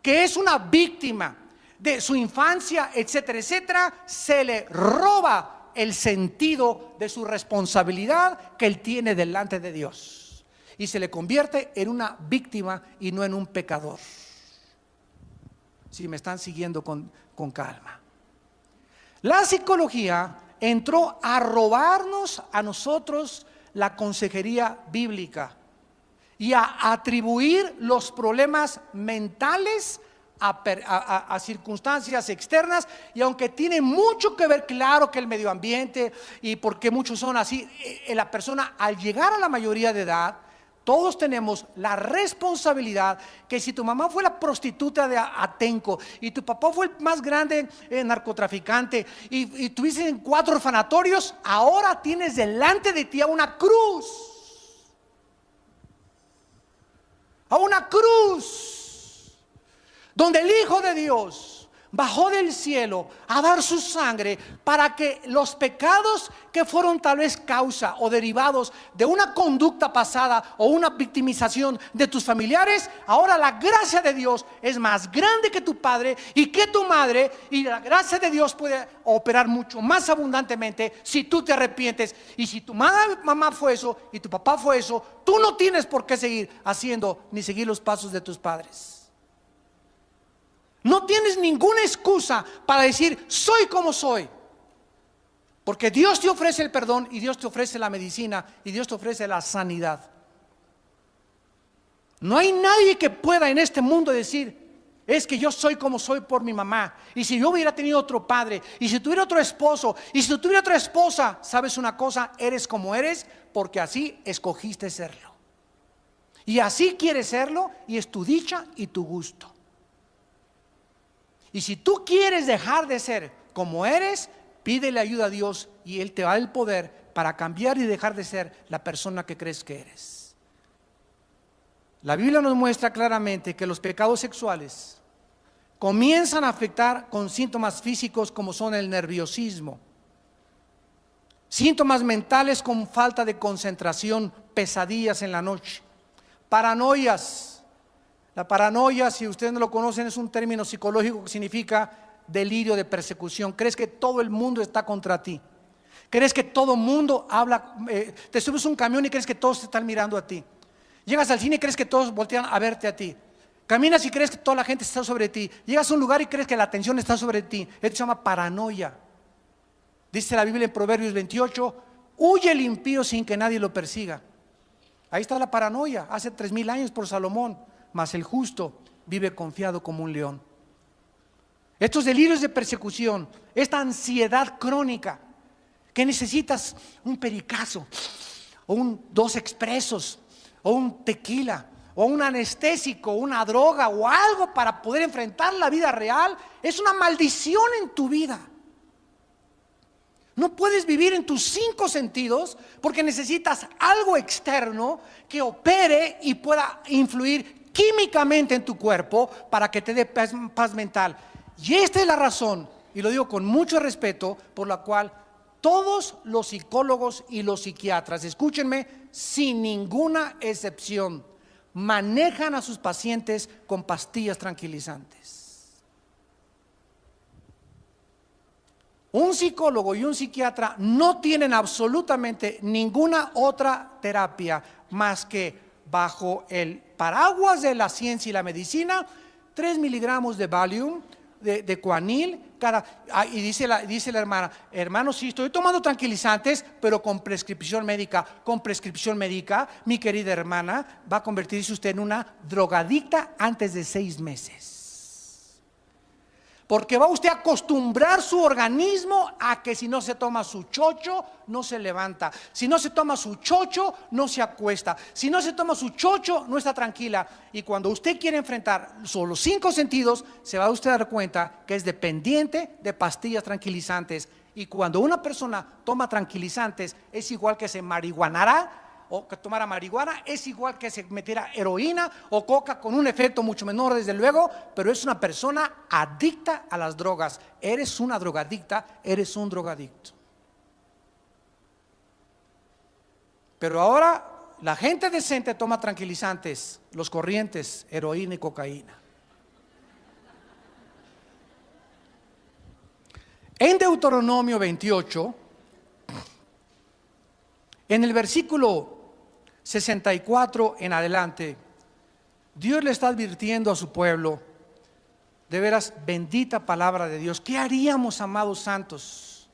que es una víctima de su infancia, etcétera, etcétera, se le roba el sentido de su responsabilidad que él tiene delante de Dios y se le convierte en una víctima y no en un pecador. Si me están siguiendo con calma. La psicología entró a robarnos a nosotros la consejería bíblica y a atribuir los problemas mentales a circunstancias externas, y aunque tiene mucho que ver, claro, que el medio ambiente y porque muchos son así, la persona al llegar a la mayoría de edad, todos tenemos la responsabilidad que si tu mamá fue la prostituta de Atenco y tu papá fue el más grande narcotraficante y tuviste en 4 orfanatorios, ahora tienes delante de ti a una cruz, donde el Hijo de Dios bajó del cielo a dar su sangre para que los pecados que fueron tal vez causa o derivados de una conducta pasada o una victimización de tus familiares, ahora la gracia de Dios es más grande que tu padre y que tu madre, y la gracia de Dios puede operar mucho más abundantemente si tú te arrepientes. Y si tu mamá fue eso y tu papá fue eso, tú no tienes por qué seguir haciendo ni seguir los pasos de tus padres. No tienes ninguna excusa para decir soy como soy, porque Dios te ofrece el perdón y Dios te ofrece la medicina y Dios te ofrece la sanidad. No hay nadie que pueda en este mundo decir es que yo soy como soy por mi mamá, y si yo hubiera tenido otro padre, y si tuviera otro esposo, y si tuviera otra esposa, ¿sabes una cosa? Eres como eres porque así escogiste serlo y así quieres serlo, y es tu dicha y tu gusto. Y si tú quieres dejar de ser como eres, pídele ayuda a Dios y Él te va a dar el poder para cambiar y dejar de ser la persona que crees que eres. La Biblia nos muestra claramente que los pecados sexuales comienzan a afectar con síntomas físicos como son el nerviosismo, síntomas mentales con falta de concentración, pesadillas en la noche, paranoias. La paranoia, si ustedes no lo conocen, es un término psicológico que significa delirio de persecución. Crees que todo el mundo está contra ti. Crees que todo el mundo habla. Te subes a un camión y crees que todos te están mirando a ti. Llegas al cine y crees que todos voltean a verte a ti. Caminas y crees que toda la gente está sobre ti. Llegas a un lugar y crees que la atención está sobre ti. Esto se llama paranoia. Dice la Biblia en Proverbios 28, huye el impío sin que nadie lo persiga. Ahí está la paranoia, hace 3000 años por Salomón. Mas el justo vive confiado como un león. Estos delirios de persecución, esta ansiedad crónica, que necesitas un pericazo, o dos expresos, o un tequila, o un anestésico, una droga, o algo para poder enfrentar la vida real, es una maldición en tu vida. No puedes vivir en tus 5 sentidos porque necesitas algo externo que opere y pueda influir químicamente en tu cuerpo para que te dé paz mental. Y esta es la razón, y lo digo con mucho respeto, por la cual todos los psicólogos y los psiquiatras, escúchenme, sin ninguna excepción, manejan a sus pacientes con pastillas tranquilizantes. Un psicólogo y un psiquiatra no tienen absolutamente ninguna otra terapia más que bajo el paraguas de la ciencia y la medicina, 3 miligramos de Valium, de Coanil, y dice la hermana, hermano, sí, estoy tomando tranquilizantes, pero con prescripción médica. Con prescripción médica, mi querida hermana, va a convertirse usted en una drogadicta antes de 6 meses. Porque va usted a acostumbrar su organismo a que si no se toma su chocho, no se levanta. Si no se toma su chocho, no se acuesta. Si no se toma su chocho, no está tranquila. Y cuando usted quiere enfrentar solo 5 sentidos, se va usted a dar cuenta que es dependiente de pastillas tranquilizantes. Y cuando una persona toma tranquilizantes, es igual que se marihuanará, o que tomara marihuana, es igual que se metiera heroína o coca, con un efecto mucho menor desde luego, pero es una persona adicta a las drogas. Eres una drogadicta, eres un drogadicto. Pero ahora la gente decente toma tranquilizantes, los corrientes, heroína y cocaína. En Deuteronomio 28, en el versículo 64 en adelante, Dios le está advirtiendo a su pueblo, de veras, bendita palabra de Dios. ¿Qué haríamos, amados santos?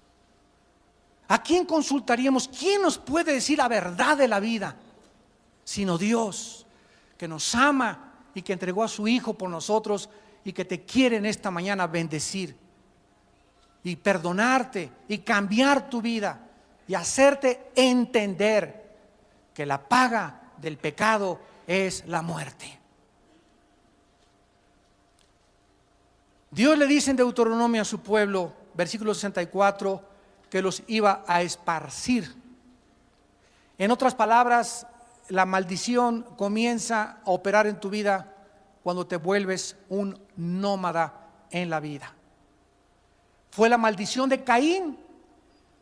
¿A quién consultaríamos? ¿Quién nos puede decir la verdad de la vida? Sino Dios, que nos ama y que entregó a su Hijo por nosotros y que te quiere en esta mañana bendecir y perdonarte y cambiar tu vida y hacerte entender que la paga del pecado es la muerte. Dios le dice en Deuteronomio a su pueblo, versículo 64, que los iba a esparcir. En otras palabras, la maldición comienza a operar en tu vida cuando te vuelves un nómada en la vida. Fue la maldición de Caín.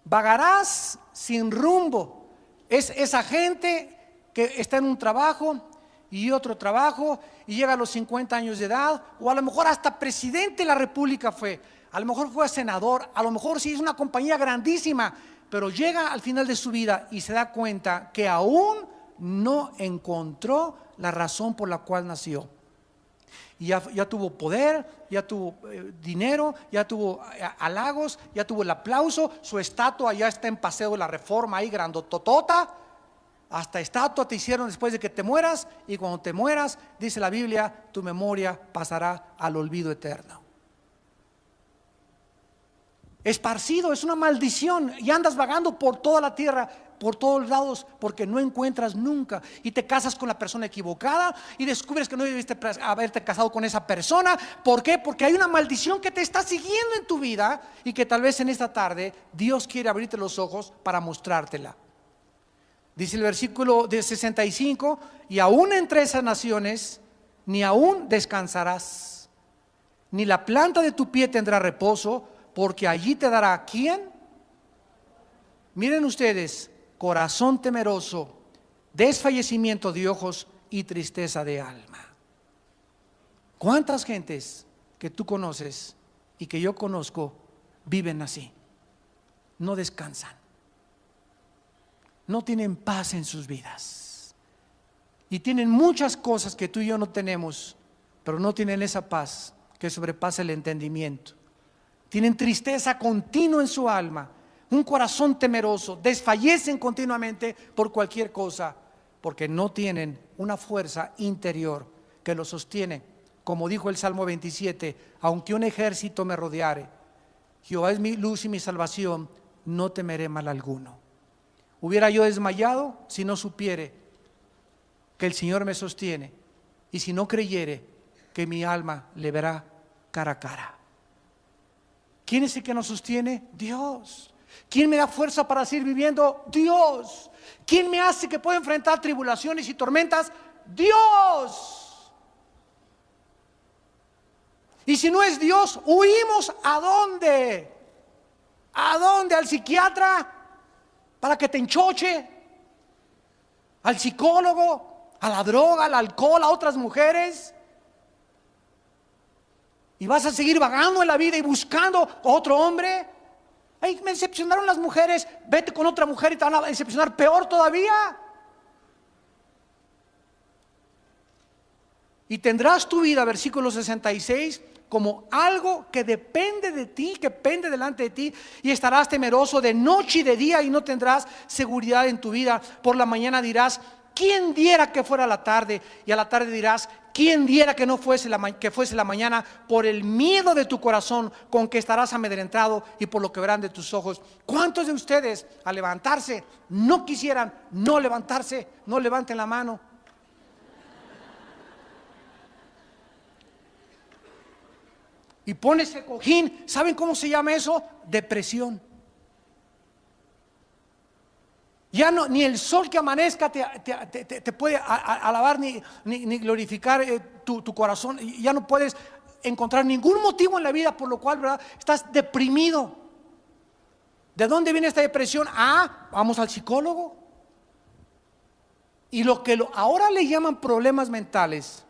Vagarás sin rumbo. Es esa gente que está en un trabajo y otro trabajo y llega a los 50 años de edad, o a lo mejor hasta presidente de la república fue, a lo mejor fue senador, a lo mejor sí es una compañía grandísima, pero llega al final de su vida y se da cuenta que aún no encontró la razón por la cual nació. Y ya tuvo poder, ya tuvo dinero, ya tuvo halagos, ya tuvo el aplauso, su estatua ya está en Paseo de la Reforma ahí grandototota. Hasta estatua te hicieron después de que te mueras, y cuando te mueras, dice la Biblia, tu memoria pasará al olvido eterno. Esparcido, es una maldición, y andas vagando por toda la tierra. por todos lados porque no encuentras nunca, y te casas con la persona equivocada y descubres que no debiste haberte casado con esa persona. ¿Por qué? Porque hay una maldición que te está siguiendo en tu vida y que tal vez en esta tarde Dios quiere abrirte los ojos para mostrártela. Dice el versículo de 65: y aún entre esas naciones ni aún descansarás, ni la planta de tu pie tendrá reposo, porque allí te dará ¿quién? Miren ustedes: corazón temeroso, desfallecimiento de ojos y tristeza de alma. ¿Cuántas gentes que tú conoces y que yo conozco viven así? No descansan, no tienen paz en sus vidas, y tienen muchas cosas que tú y yo no tenemos, pero no tienen esa paz que sobrepasa el entendimiento. Tienen tristeza continua en su alma, un corazón temeroso, desfallecen continuamente por cualquier cosa, porque no tienen una fuerza interior que los sostiene. Como dijo el Salmo 27: aunque un ejército me rodeare, Jehová es mi luz y mi salvación, no temeré mal alguno. Hubiera yo desmayado si no supiere que el Señor me sostiene, y si no creyere que mi alma le verá cara a cara. ¿Quién es el que nos sostiene? Dios. ¿Quién me da fuerza para seguir viviendo? Dios. ¿Quién me hace que pueda enfrentar tribulaciones y tormentas? Dios. Y si no es Dios, huimos ¿a dónde? ¿A dónde? ¿Al psiquiatra para que te enchoche? ¿Al psicólogo? ¿A la droga, al alcohol, a otras mujeres? ¿Y vas a seguir vagando en la vida y buscando otro hombre? Ay, me decepcionaron las mujeres. Vete con otra mujer y te van a decepcionar peor todavía. Y tendrás tu vida, versículo 66, como algo que depende de ti, que pende delante de ti, y estarás temeroso de noche y de día y no tendrás seguridad en tu vida. Por la mañana dirás: ¿quién diera que fuera la tarde? Y a la tarde dirás: ¿quién diera que no fuese la mañana? Por el miedo de tu corazón con que estarás amedrentado y por lo que verán de tus ojos. ¿Cuántos de ustedes al levantarse no quisieran no levantarse? No levanten la mano. Y pones el cojín. ¿Saben cómo se llama eso? Depresión. Ya no, ni el sol que amanezca te puede alabar ni glorificar tu corazón. Ya no puedes encontrar ningún motivo en la vida por lo cual, ¿verdad?, estás deprimido. ¿De dónde viene esta depresión? Vamos al psicólogo. Y lo que ahora le llaman problemas mentales: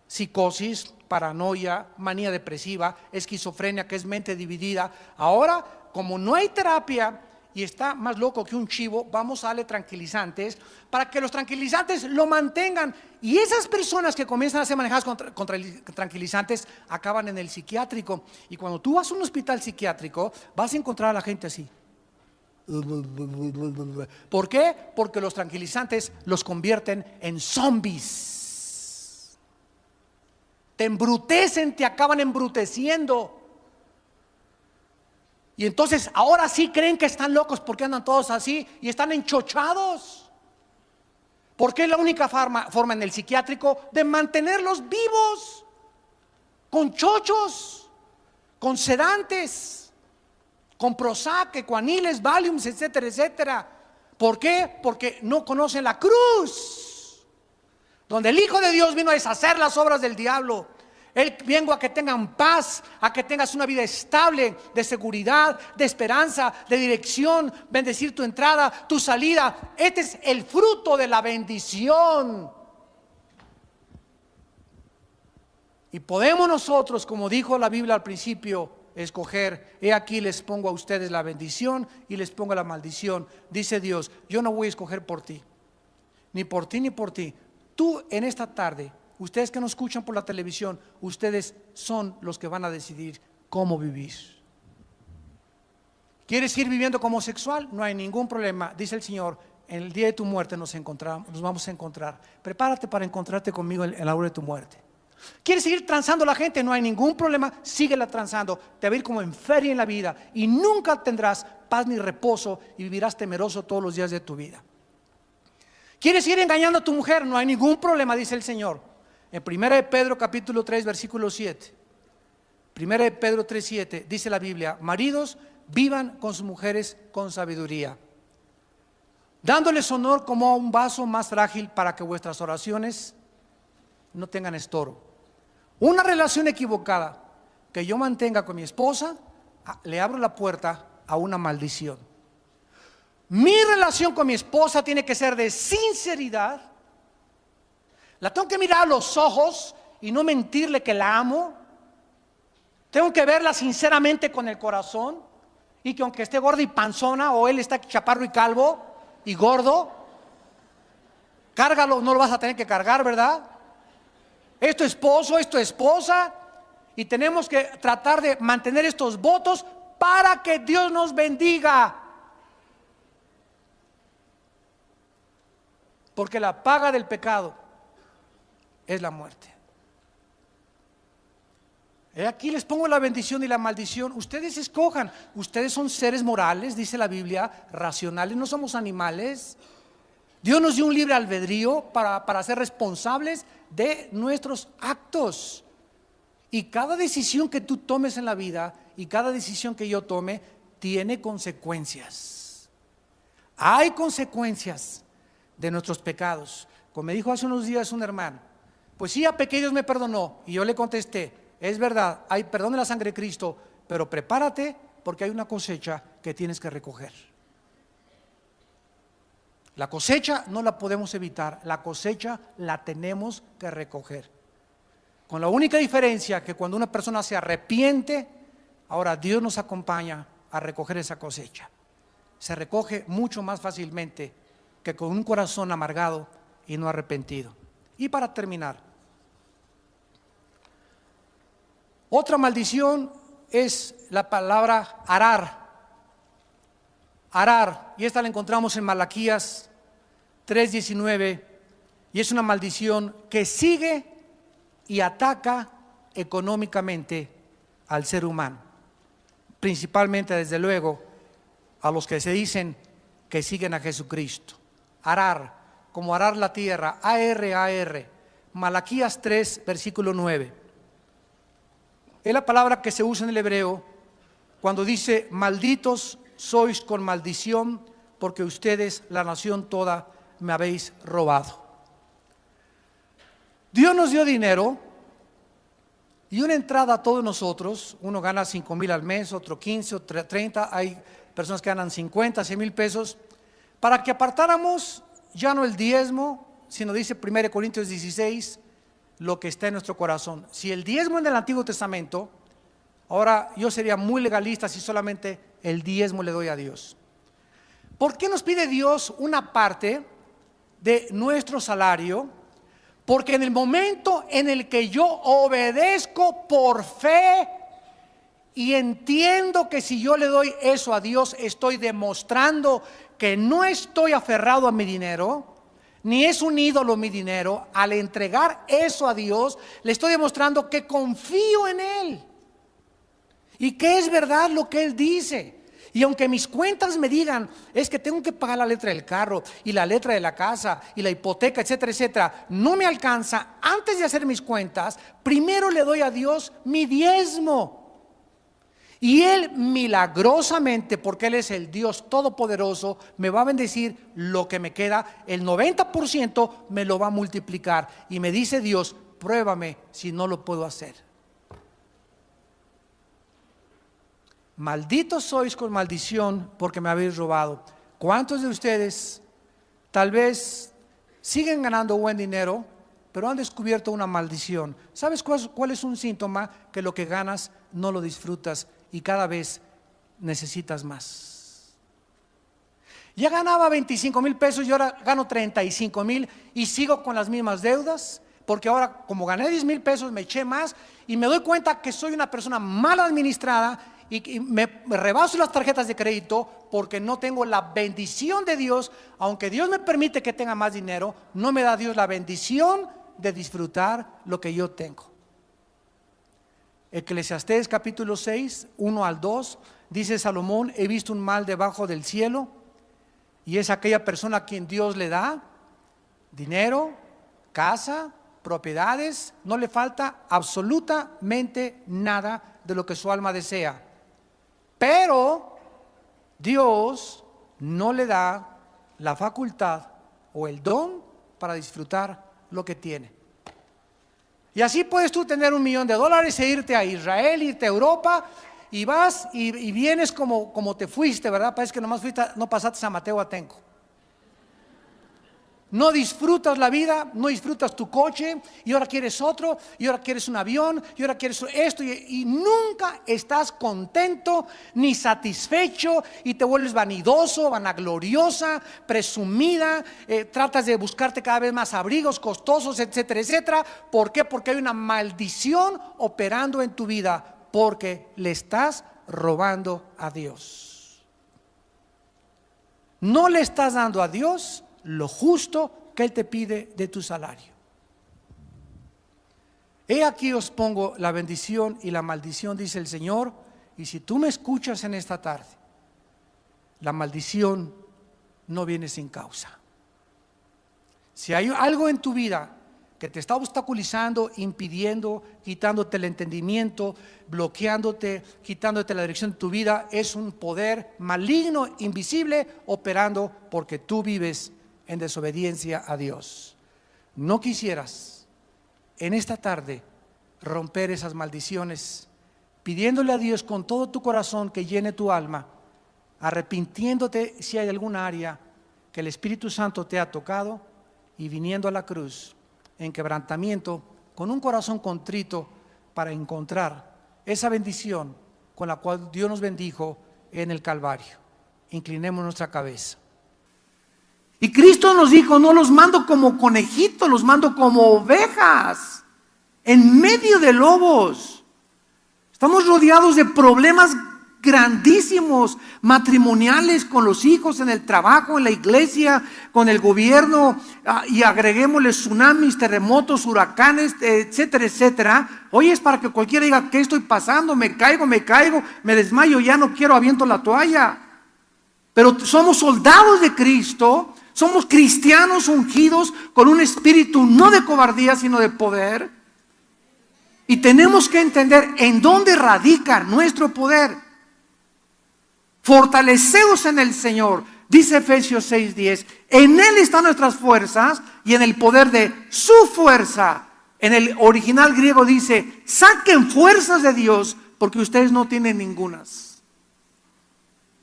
psicosis, paranoia, manía depresiva, esquizofrenia, que es mente dividida. Ahora, como no hay terapia y está más loco que un chivo, vamos a darle tranquilizantes para que los tranquilizantes lo mantengan. Y esas personas que comienzan a ser manejadas con tranquilizantes acaban en el psiquiátrico. Y cuando tú vas a un hospital psiquiátrico, vas a encontrar a la gente así. ¿Por qué? Porque los tranquilizantes los convierten en zombies. Te embrutecen, te acaban embruteciendo. Y entonces ahora sí creen que están locos porque andan todos así y están enchochados. Porque es la única forma en el psiquiátrico de mantenerlos vivos, con chochos, con sedantes, con Prozac, ecuaniles, Valiums, etcétera, etcétera. ¿Por qué? Porque no conocen la cruz, donde el Hijo de Dios vino a deshacer las obras del diablo. Él vengo a que tengan paz, a que tengas una vida estable, de seguridad, de esperanza, de dirección, bendecir tu entrada, tu salida. Este es el fruto de la bendición. Y podemos nosotros, como dijo la Biblia al principio, escoger: he aquí les pongo a ustedes la bendición y les pongo la maldición. Dice Dios: yo no voy a escoger por ti, ni por ti, ni por ti. Tú en esta tarde, ustedes que nos escuchan por la televisión, ustedes son los que van a decidir cómo vivir. ¿Quieres ir viviendo como homosexual? No hay ningún problema. Dice el Señor: en el día de tu muerte nos vamos a encontrar. Prepárate para encontrarte conmigo en la hora de tu muerte. ¿Quieres seguir transando a la gente? No hay ningún problema. Síguela transando. Te va a ir como en feria en la vida y nunca tendrás paz ni reposo y vivirás temeroso todos los días de tu vida. ¿Quieres ir engañando a tu mujer? No hay ningún problema, dice el Señor. En 1 de Pedro capítulo 3 versículo 7. 1 de Pedro 3, 7 dice la Biblia: maridos, vivan con sus mujeres con sabiduría, dándoles honor como a un vaso más frágil, para que vuestras oraciones no tengan estorbo. Una relación equivocada que yo mantenga con mi esposa, le abro la puerta a una maldición. Mi relación con mi esposa tiene que ser de sinceridad. La tengo que mirar a los ojos y no mentirle que la amo. Tengo que verla sinceramente con el corazón, y que aunque esté gorda y panzona, o él está chaparro y calvo y gordo, cárgalo, no lo vas a tener que cargar, ¿verdad? Es tu esposo, es tu esposa, y tenemos que tratar de mantener estos votos para que Dios nos bendiga. Porque la paga del pecado es la muerte. Aquí les pongo la bendición y la maldición. Ustedes escojan. Ustedes son seres morales, dice la Biblia, racionales, no somos animales. Dios nos dio un libre albedrío para ser responsables de nuestros actos. Y cada decisión que tú tomes en la vida, y cada decisión que yo tome, tiene consecuencias. Hay consecuencias de nuestros pecados. Como me dijo hace unos días un hermano: pues sí, a pequeños me perdonó. Y yo le contesté: es verdad, hay perdón de la sangre de Cristo, pero prepárate, porque hay una cosecha que tienes que recoger. La cosecha no la podemos evitar, la cosecha la tenemos que recoger. Con la única diferencia que cuando una persona se arrepiente, ahora Dios nos acompaña a recoger esa cosecha. Se recoge mucho más fácilmente que con un corazón amargado y no arrepentido. Y para terminar, otra maldición es la palabra arar. Arar, y esta la encontramos en Malaquías 3:19, y es una maldición que sigue y ataca económicamente al ser humano, principalmente, desde luego, a los que se dicen que siguen a Jesucristo. Arar, como arar la tierra, A-R-A-R. Malaquías 3, versículo 9. Es la palabra que se usa en el hebreo cuando dice: malditos sois con maldición, porque ustedes, la nación toda, me habéis robado. Dios nos dio dinero y una entrada a todos nosotros. Uno gana 5,000 al mes, otro 15, otro 30. Hay personas que ganan 50, 100 mil pesos, para que apartáramos ya no el diezmo, sino, dice 1 Corintios 16, lo que está en nuestro corazón. Si el diezmo en el Antiguo Testamento, ahora yo sería muy legalista si solamente el diezmo le doy a Dios. ¿Por qué nos pide Dios una parte de nuestro salario? Porque en el momento en el que yo obedezco por fe y entiendo que si yo le doy eso a Dios, estoy demostrando que no estoy aferrado a mi dinero, ni es un ídolo mi dinero. Al entregar eso a Dios, le estoy demostrando que confío en Él y que es verdad lo que Él dice. Y aunque mis cuentas me digan: es que tengo que pagar la letra del carro y la letra de la casa y la hipoteca, etcétera, etcétera, no me alcanza. Antes de hacer mis cuentas, primero le doy a Dios mi diezmo. Y Él milagrosamente, porque Él es el Dios todopoderoso, me va a bendecir lo que me queda. El 90% me lo va a multiplicar. Y me dice Dios: pruébame si no lo puedo hacer. Malditos sois con maldición, porque me habéis robado. ¿Cuántos de ustedes tal vez siguen ganando buen dinero, pero han descubierto una maldición? ¿Sabes cuál es un síntoma? Que lo que ganas no lo disfrutas y cada vez necesitas más. Ya ganaba 25,000 pesos y ahora gano 35,000 y sigo con las mismas deudas, porque ahora, como gané 10,000 pesos, me eché más y me doy cuenta que soy una persona mal administrada y me rebaso las tarjetas de crédito porque no tengo la bendición de Dios. Aunque Dios me permite que tenga más dinero, no me da Dios la bendición de disfrutar lo que yo tengo. Eclesiastés capítulo 6, 1 al 2 dice Salomón, he visto un mal debajo del cielo, y es aquella persona a quien Dios le da dinero, casa, propiedades, no le falta absolutamente nada de lo que su alma desea. Pero Dios no le da la facultad o el don para disfrutar lo que tiene. Y así puedes tú tener $1 millón e irte a Israel, irte a Europa, y vas y vienes como te fuiste, ¿verdad? Parece que nomás fuiste, no pasaste San Mateo Atenco. No disfrutas la vida, no disfrutas tu coche, y ahora quieres otro, y ahora quieres un avión, y ahora quieres esto, y nunca estás contento ni satisfecho, y te vuelves vanidoso, vanagloriosa, presumida, tratas de buscarte cada vez más abrigos costosos, etcétera, etcétera. ¿Por qué? Porque hay una maldición operando en tu vida, porque le estás robando a Dios. No le estás dando a Dios lo justo que Él te pide de tu salario. He aquí os pongo la bendición y la maldición, dice el Señor. Y si tú me escuchas en esta tarde, la maldición no viene sin causa. Si hay algo en tu vida que te está obstaculizando, impidiendo, quitándote el entendimiento, bloqueándote, quitándote la dirección de tu vida, es un poder maligno, invisible, operando porque tú vives en desobediencia a Dios. No quisieras en esta tarde romper esas maldiciones, pidiéndole a Dios con todo tu corazón que llene tu alma, arrepintiéndote si hay alguna área que el Espíritu Santo te ha tocado, y viniendo a la cruz en quebrantamiento con un corazón contrito para encontrar esa bendición con la cual Dios nos bendijo en el Calvario. Inclinemos nuestra cabeza. Y Cristo nos dijo: no los mando como conejitos, los mando como ovejas en medio de lobos. Estamos rodeados de problemas grandísimos, matrimoniales, con los hijos, en el trabajo, en la iglesia, con el gobierno, y agreguémosle tsunamis, terremotos, huracanes, etcétera, etcétera. Hoy es para que cualquiera diga: ¿qué estoy pasando? Me caigo, me desmayo, ya no quiero, aviento la toalla. Pero somos soldados de Cristo, somos cristianos ungidos con un espíritu no de cobardía, sino de poder. Y tenemos que entender en dónde radica nuestro poder. Fortaleceos en el Señor, dice Efesios 6:10. En Él están nuestras fuerzas y en el poder de su fuerza. En el original griego dice: saquen fuerzas de Dios, porque ustedes no tienen ningunas.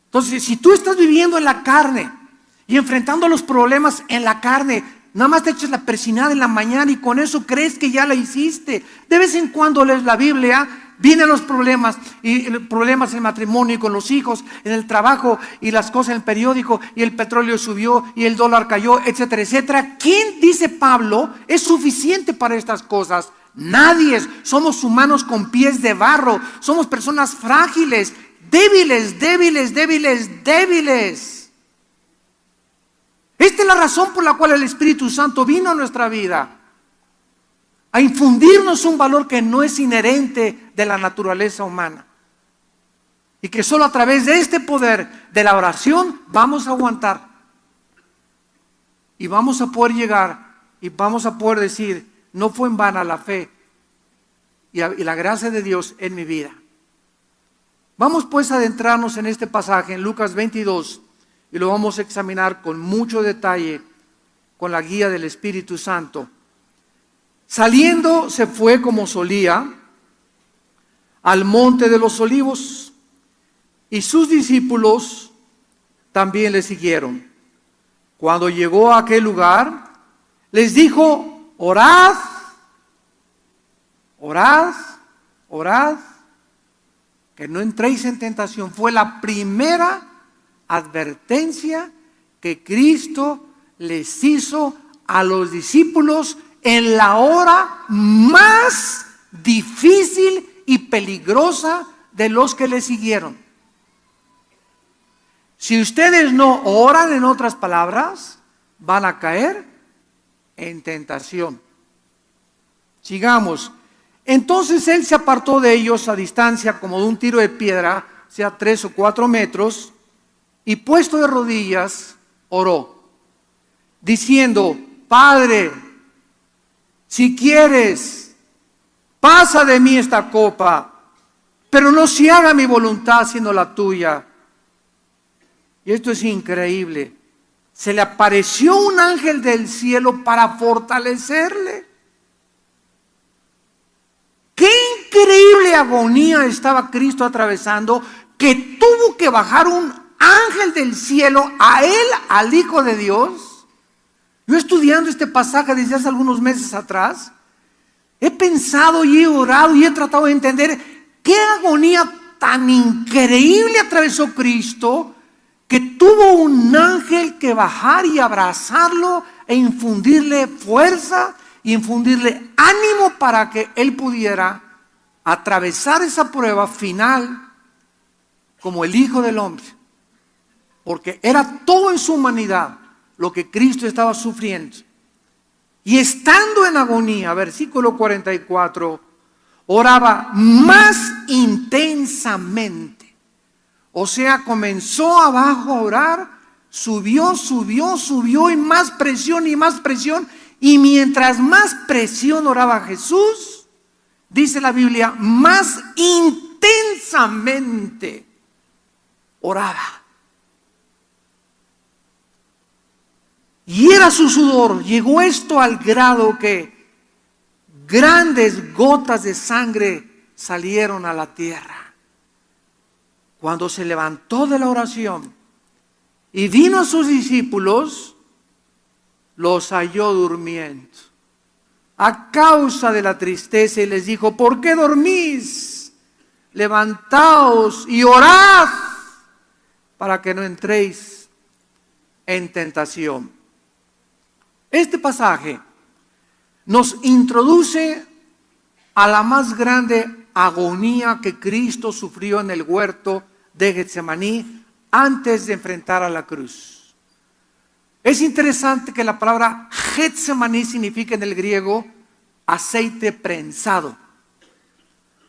Entonces, si tú estás viviendo en la carne y enfrentando los problemas en la carne, nada más te echas la persinada en la mañana y con eso crees que ya la hiciste. De vez en cuando lees la Biblia, vienen los problemas, y problemas en el matrimonio y con los hijos, en el trabajo y las cosas en el periódico, y el petróleo subió y el dólar cayó, etcétera, etcétera. ¿Quién, dice Pablo, es suficiente para estas cosas? Nadie. Somos humanos con pies de barro, somos personas frágiles, débiles. Esta es la razón por la cual el Espíritu Santo vino a nuestra vida, a infundirnos un valor que no es inherente de la naturaleza humana, y que solo a través de este poder de la oración vamos a aguantar, y vamos a poder llegar, y vamos a poder decir: no fue en vana la fe y la gracia de Dios en mi vida. Vamos pues a adentrarnos en este pasaje en Lucas 22, y lo vamos a examinar con mucho detalle, con la guía del Espíritu Santo. Saliendo se fue como solía al monte de los olivos, y sus discípulos también le siguieron. Cuando llegó a aquel lugar, les dijo: orad, que no entréis en tentación. Fue la primera advertencia que Cristo les hizo a los discípulos en la hora más difícil y peligrosa de los que le siguieron. Si ustedes no oran, en otras palabras, van a caer en tentación. Sigamos. Entonces él se apartó de ellos a distancia como de un tiro de piedra, sea 3 o 4 metros, y puesto de rodillas, oró, diciendo: Padre, si quieres, pasa de mí esta copa, pero no se haga mi voluntad sino la tuya. Y esto es increíble. Se le apareció un ángel del cielo para fortalecerle. Qué increíble agonía estaba Cristo atravesando, que tuvo que bajar un ángel del cielo a él, al Hijo de Dios. Yo estudiando este pasaje desde hace algunos meses atrás, he pensado y he orado y he tratado de entender qué agonía tan increíble atravesó Cristo, que tuvo un ángel que bajar y abrazarlo e infundirle fuerza y infundirle ánimo para que él pudiera atravesar esa prueba final como el Hijo del Hombre. Porque era todo en su humanidad lo que Cristo estaba sufriendo. Y estando en agonía, versículo 44, oraba más intensamente. O sea, comenzó abajo a orar, subió y más presión y más presión. Y mientras más presión oraba Jesús, dice la Biblia, más intensamente oraba. Y era su sudor. Llegó esto al grado que grandes gotas de sangre salieron a la tierra. Cuando se levantó de la oración y vino a sus discípulos, los halló durmiendo a causa de la tristeza, y les dijo: ¿por qué dormís? Levantaos y orad para que no entréis en tentación. Este pasaje nos introduce a la más grande agonía que Cristo sufrió en el huerto de Getsemaní antes de enfrentar a la cruz. Es interesante que la palabra Getsemaní significa en el griego aceite prensado.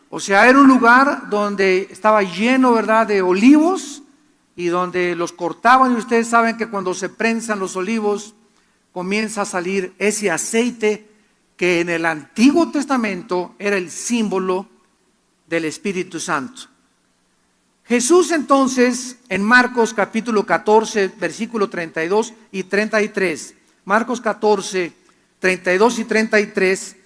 O sea, era un lugar donde estaba lleno, ¿verdad?, de olivos, y donde los cortaban, y ustedes saben que cuando se prensan los olivos comienza a salir ese aceite que en el Antiguo Testamento era el símbolo del Espíritu Santo. Jesús entonces, en Marcos capítulo 14, versículo 32 y 33, Marcos 14, 32 y 33,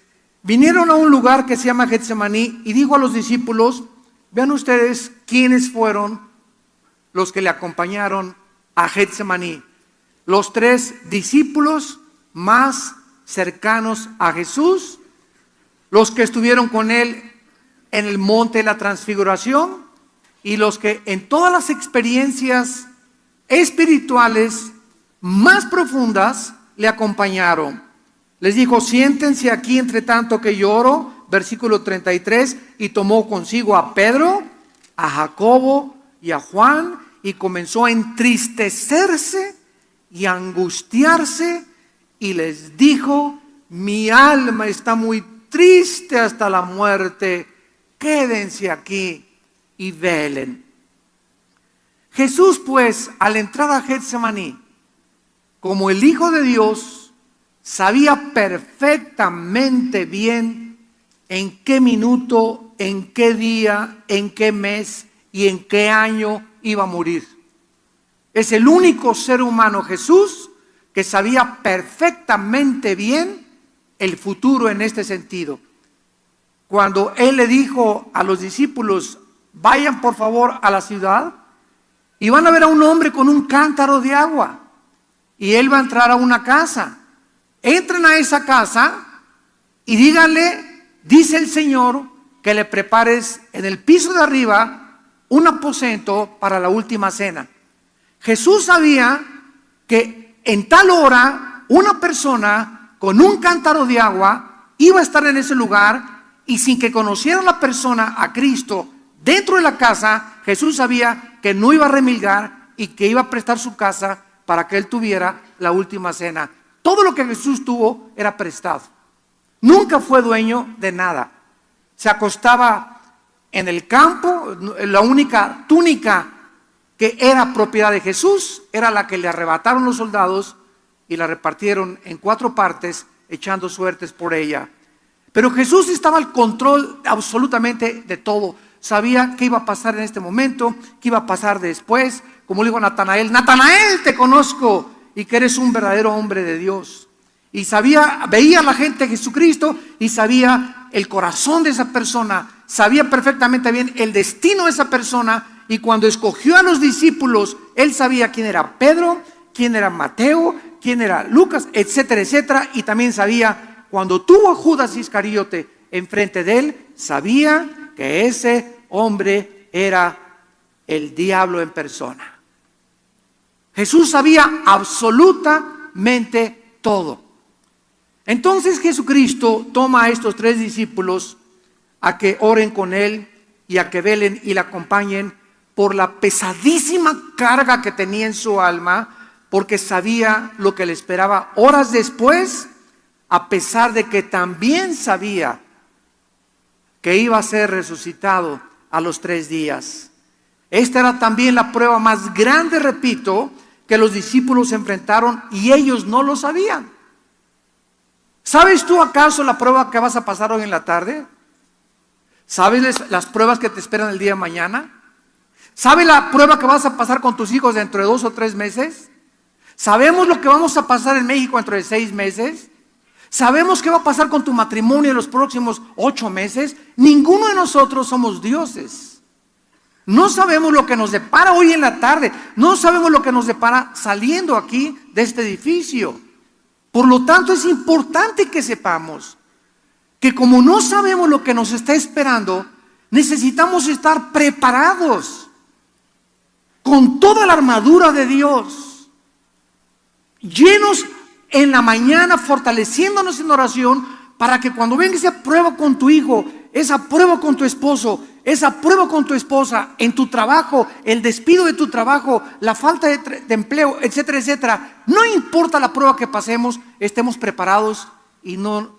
vinieron a un lugar que se llama Getsemaní y dijo a los discípulos: vean ustedes quiénes fueron los que le acompañaron a Getsemaní. Los 3 discípulos más cercanos a Jesús, los que estuvieron con él en el monte de la transfiguración, y los que en todas las experiencias espirituales más profundas le acompañaron. Les dijo: siéntense aquí entre tanto que yo oro, versículo 33, y tomó consigo a Pedro, a Jacobo y a Juan, y comenzó a entristecerse y a angustiarse, y les dijo: mi alma está muy triste hasta la muerte, quédense aquí y velen. Jesús, pues, al entrar a Getsemaní, como el Hijo de Dios, sabía perfectamente bien en qué minuto, en qué día, en qué mes y en qué año iba a morir. Es el único ser humano, Jesús, que sabía perfectamente bien el futuro en este sentido. Cuando Él le dijo a los discípulos: vayan por favor a la ciudad y van a ver a un hombre con un cántaro de agua, y él va a entrar a una casa. Entren a esa casa y díganle: dice el Señor que le prepares en el piso de arriba un aposento para la última cena. Jesús sabía que en tal hora una persona con un cántaro de agua iba a estar en ese lugar, y sin que conociera la persona a Cristo dentro de la casa, Jesús sabía que no iba a remilgar y que iba a prestar su casa para que él tuviera la última cena. Todo lo que Jesús tuvo era prestado. Nunca fue dueño de nada. Se acostaba en el campo. La única túnica que era propiedad de Jesús era la que le arrebataron los soldados y la repartieron en 4 partes, echando suertes por ella. Pero Jesús estaba al control absolutamente de todo. Sabía qué iba a pasar en este momento, qué iba a pasar después. Como le dijo a Natanael: Natanael, te conozco y que eres un verdadero hombre de Dios. Y sabía, veía a la gente de Jesucristo y sabía el corazón de esa persona, sabía perfectamente bien el destino de esa persona. Y cuando escogió a los discípulos, él sabía quién era Pedro, quién era Mateo, quién era Lucas, etcétera, etcétera. Y también sabía, cuando tuvo a Judas Iscariote enfrente de él, sabía que ese hombre era el diablo en persona. Jesús sabía absolutamente todo. Entonces Jesucristo toma a estos 3 discípulos a que oren con él y a que velen y le acompañen por la pesadísima carga que tenía en su alma, porque sabía lo que le esperaba horas después, a pesar de que también sabía que iba a ser resucitado a los 3 días. Esta era también la prueba más grande, repito, que los discípulos se enfrentaron y ellos no lo sabían. ¿Sabes tú acaso la prueba que vas a pasar hoy en la tarde? ¿Sabes las pruebas que te esperan el día de mañana? ¿Sabes la prueba que vas a pasar con tus hijos dentro de 2 o 3 meses? ¿Sabemos lo que vamos a pasar en México dentro de 6 meses? ¿Sabemos qué va a pasar con tu matrimonio en los próximos 8 meses? Ninguno de nosotros somos dioses. No sabemos lo que nos depara hoy en la tarde. No sabemos lo que nos depara saliendo aquí de este edificio. Por lo tanto, es importante que sepamos que como no sabemos lo que nos está esperando, necesitamos estar preparados con toda la armadura de Dios, llenos en la mañana, fortaleciéndonos en oración, para que cuando venga esa prueba con tu hijo, esa prueba con tu esposo, esa prueba con tu esposa, en tu trabajo, el despido de tu trabajo, la falta de empleo, etcétera, etcétera, no importa la prueba que pasemos, estemos preparados y no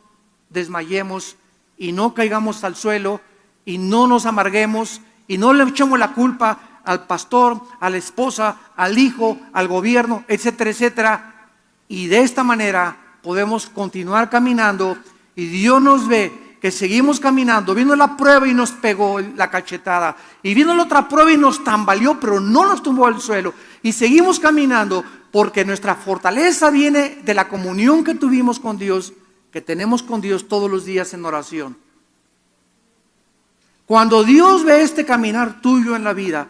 desmayemos y no caigamos al suelo y no nos amarguemos y no le echemos la culpa al pastor, a la esposa, al hijo, al gobierno, etcétera, etcétera. Y de esta manera podemos continuar caminando y Dios nos ve que seguimos caminando. Vino la prueba y nos pegó la cachetada, y vino la otra prueba y nos tambaleó, pero no nos tumbó al suelo, y seguimos caminando porque nuestra fortaleza viene de la comunión que tuvimos con Dios, que tenemos con Dios todos los días en oración. Cuando Dios ve este caminar tuyo en la vida,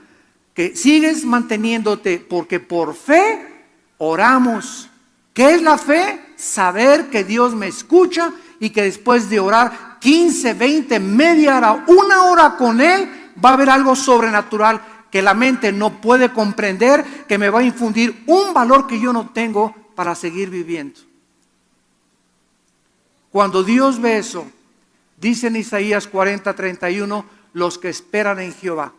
que sigues manteniéndote, porque por fe oramos. ¿Qué es la fe? Saber que Dios me escucha y que después de orar 15, 20, media hora, 1 hora con Él, va a haber algo sobrenatural que la mente no puede comprender, que me va a infundir un valor que yo no tengo para seguir viviendo. Cuando Dios ve eso, dice en Isaías 40:31, los que esperan en Jehová.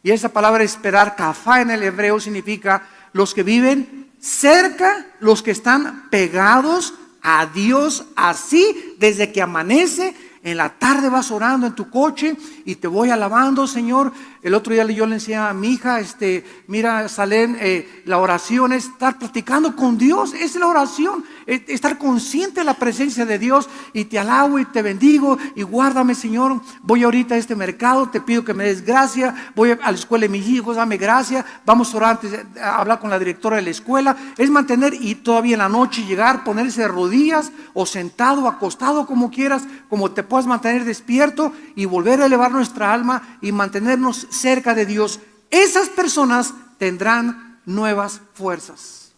Y esa palabra esperar, kafá en el hebreo, significa los que viven cerca, los que están pegados a Dios, así desde que amanece. En la tarde vas orando en tu coche y te voy alabando, Señor. El otro día yo le enseñé a mi hija, mira, Salén, la oración es estar platicando con Dios, es la oración, estar consciente de la presencia de Dios, y te alabo y te bendigo y guárdame, Señor. Voy ahorita a este mercado, te pido que me des gracia, voy a la escuela de mis hijos, dame gracia, vamos a orar antes de hablar con la directora de la escuela. Es mantener, y todavía en la noche llegar, ponerse de rodillas o sentado, acostado, como quieras, como te puedas mantener despierto, y volver a elevar nuestra alma y mantenernos cerca de Dios. Esas personas tendrán nuevas fuerzas.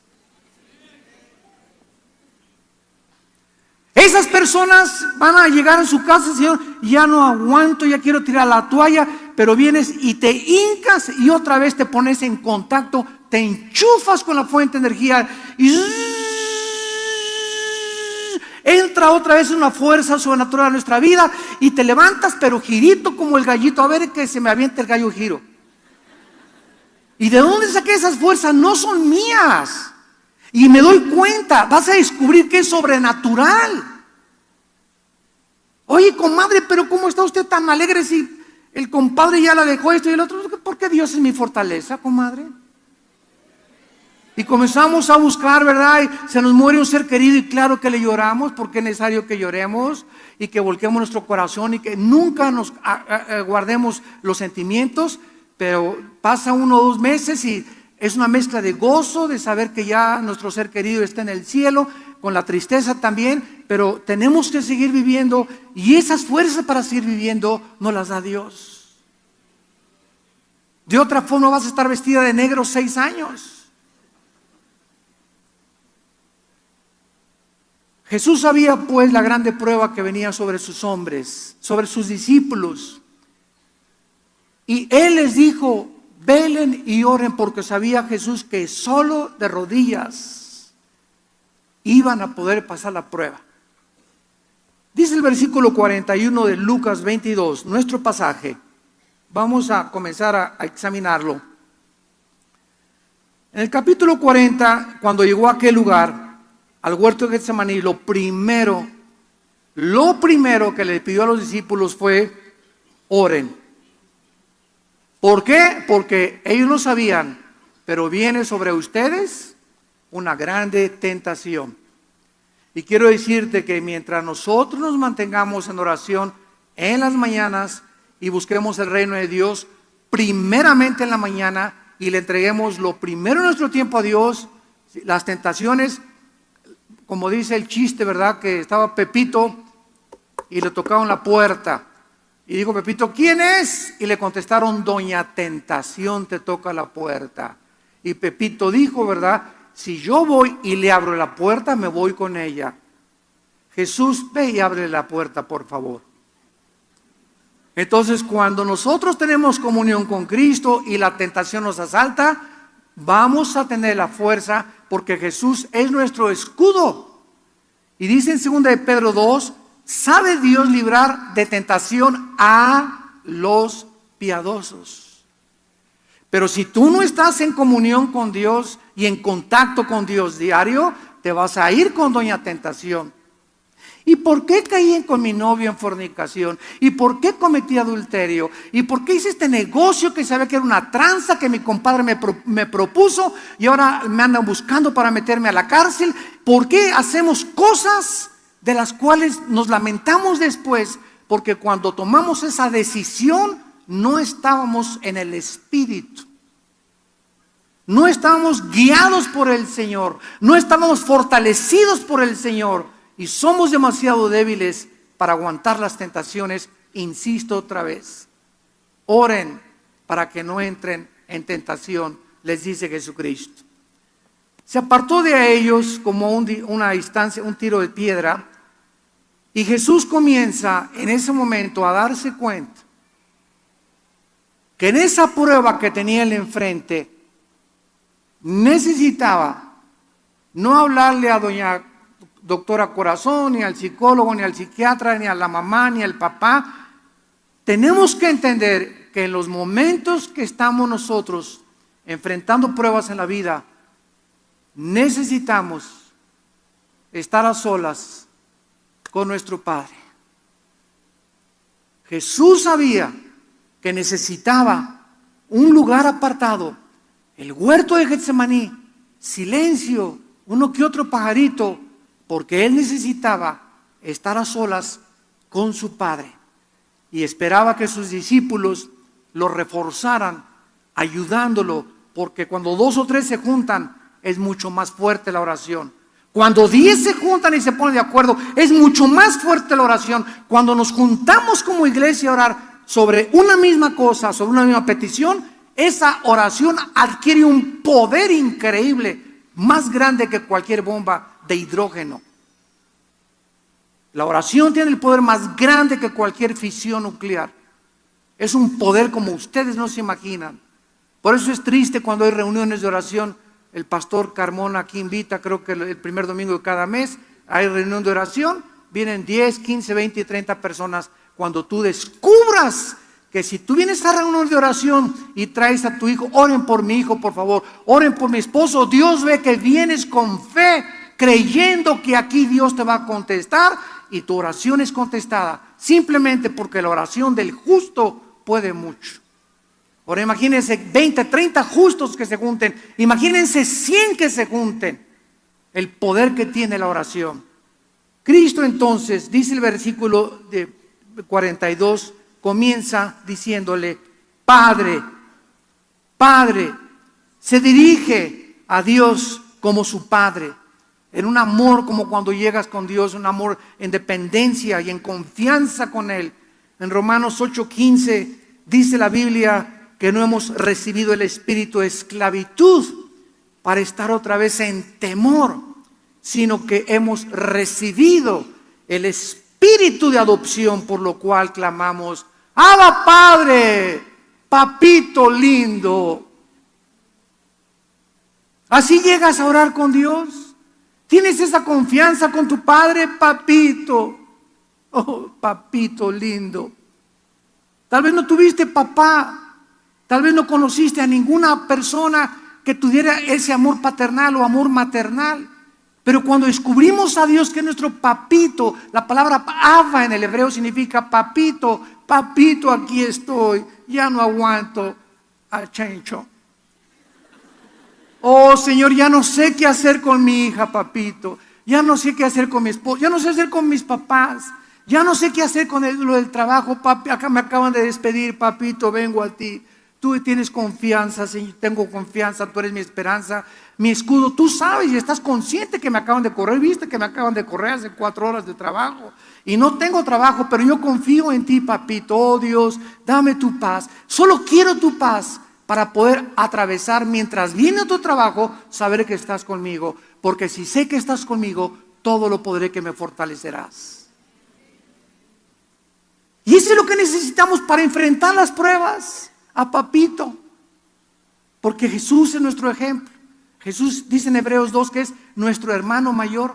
Esas personas van a llegar a su casa, Señor, ya no aguanto, ya quiero tirar la toalla, pero vienes y te hincas y otra vez te pones en contacto, te enchufas con la fuente de energía y entra otra vez una fuerza sobrenatural a nuestra vida y te levantas, pero girito como el gallito. A ver que se me aviente el gallo giro. ¿Y de dónde saqué esas fuerzas? No son mías. Y me doy cuenta, vas a descubrir que es sobrenatural. Oye, comadre, pero ¿cómo está usted tan alegre si El compadre ya la dejó esto y el otro, porque Dios es mi fortaleza, comadre. Y comenzamos a buscar, ¿verdad? Y se nos muere un ser querido y claro que le lloramos porque es necesario que lloremos y que volquemos nuestro corazón y que nunca nos guardemos los sentimientos, pero pasa 1 o 2 meses y es una mezcla de gozo, de saber que ya nuestro ser querido está en el cielo, con la tristeza también, pero tenemos que seguir viviendo y esas fuerzas para seguir viviendo nos las da Dios. De otra forma vas a estar vestida de negro 6 años. Jesús sabía pues la grande prueba que venía sobre sus hombres, sobre sus discípulos. Y Él les dijo, velen y oren, porque sabía Jesús que solo de rodillas iban a poder pasar la prueba. Dice el versículo 41 de Lucas 22, nuestro pasaje. Vamos a comenzar a examinarlo. En el capítulo 40, cuando llegó a aquel lugar, al huerto de Getsemaní, lo primero que le pidió a los discípulos fue, oren. ¿Por qué? Porque ellos no sabían, pero viene sobre ustedes una grande tentación. Y quiero decirte que mientras nosotros nos mantengamos en oración en las mañanas y busquemos el reino de Dios, primeramente en la mañana, y le entreguemos lo primero en nuestro tiempo a Dios, las tentaciones, como dice el chiste, ¿verdad? Que estaba Pepito y le tocaron la puerta. Y dijo Pepito, ¿quién es? Y le contestaron, Doña Tentación te toca la puerta. Y Pepito dijo, ¿verdad? Si yo voy y le abro la puerta, me voy con ella. Jesús, ve y abre la puerta, por favor. Entonces, cuando nosotros tenemos comunión con Cristo y la tentación nos asalta, vamos a tener la fuerza porque Jesús es nuestro escudo. Y dice en 2 de Pedro 2, ¿sabe Dios librar de tentación a los piadosos? Pero si tú no estás en comunión con Dios y en contacto con Dios diario, te vas a ir con Doña Tentación. ¿Y por qué caí con mi novio en fornicación? ¿Y por qué cometí adulterio? ¿Y por qué hice este negocio que sabía que era una tranza que mi compadre me propuso y ahora me andan buscando para meterme a la cárcel? ¿Por qué hacemos cosas de las cuales nos lamentamos después? Porque cuando tomamos esa decisión no estábamos en el Espíritu. No estábamos guiados por el Señor. No estábamos fortalecidos por el Señor. Y somos demasiado débiles para aguantar las tentaciones. Insisto otra vez, oren para que no entren en tentación, les dice Jesucristo. Se apartó de ellos como una distancia, un tiro de piedra, y Jesús comienza en ese momento a darse cuenta que en esa prueba que tenía él enfrente, necesitaba no hablarle a doña doctora Corazón, ni al psicólogo, ni al psiquiatra, ni a la mamá, ni al papá. Tenemos que entender que en los momentos que estamos nosotros enfrentando pruebas en la vida, necesitamos estar a solas con nuestro Padre. Jesús sabía que necesitaba un lugar apartado, el huerto de Getsemaní, silencio, uno que otro pajarito, porque él necesitaba estar a solas con su Padre y esperaba que sus discípulos lo reforzaran, ayudándolo, porque cuando 2 o 3 se juntan es mucho más fuerte la oración. Cuando 10 se juntan y se ponen de acuerdo es mucho más fuerte la oración. Cuando nos juntamos como iglesia a orar sobre una misma cosa, sobre una misma petición, esa oración adquiere un poder increíble, más grande que cualquier bomba de hidrógeno. La oración tiene el poder más grande que cualquier fisión nuclear. Es un poder como ustedes no se imaginan. Por eso es triste cuando hay reuniones de oración. El pastor Carmona aquí invita, creo que el primer domingo de cada mes hay reunión de oración. Vienen 10, 15, 20 y 30 personas. Cuando tú descubras que si tú vienes a reunión de oración y traes a tu hijo, oren por mi hijo, por favor, oren por mi esposo. Dios ve que vienes con fe, creyendo que aquí Dios te va a contestar y tu oración es contestada, simplemente porque la oración del justo puede mucho. Ahora imagínense 20, 30 justos que se junten. Imagínense 100 que se junten. El poder que tiene la oración. Cristo entonces, dice el versículo de 42, comienza diciéndole, Padre, Padre. Se dirige a Dios como su Padre. En un amor como cuando llegas con Dios, un amor en dependencia y en confianza con Él. En Romanos 8:15 dice la Biblia que no hemos recibido el espíritu de esclavitud para estar otra vez en temor, sino que hemos recibido el espíritu de adopción, por lo cual clamamos, Abba Padre, papito lindo. Así llegas a orar con Dios. Tienes esa confianza con tu Padre, papito. Oh, papito lindo. Tal vez no tuviste papá, tal vez no conociste a ninguna persona que tuviera ese amor paternal o amor maternal. Pero cuando descubrimos a Dios que es nuestro papito, la palabra Abba en el hebreo significa papito, papito, aquí estoy, ya no aguanto a Chencho. Oh Señor, ya no sé qué hacer con mi hija, papito. Ya no sé qué hacer con mi esposo, ya no sé qué hacer con mis papás. Ya no sé qué hacer con lo del trabajo, papi. Acá me acaban de despedir, papito, vengo a ti. Tú tienes confianza, Señor, tengo confianza, tú eres mi esperanza, mi escudo. Tú sabes y estás consciente que me acaban de correr, viste que me acaban de correr hace 4 horas de trabajo. Y no tengo trabajo, pero yo confío en ti, papito. Oh Dios, dame tu paz. Solo quiero tu paz para poder atravesar mientras viene tu trabajo, saber que estás conmigo. Porque si sé que estás conmigo, todo lo podré que me fortalecerás. Y eso es lo que necesitamos para enfrentar las pruebas, a papito. Porque Jesús es nuestro ejemplo. Jesús dice en Hebreos 2 que es nuestro hermano mayor.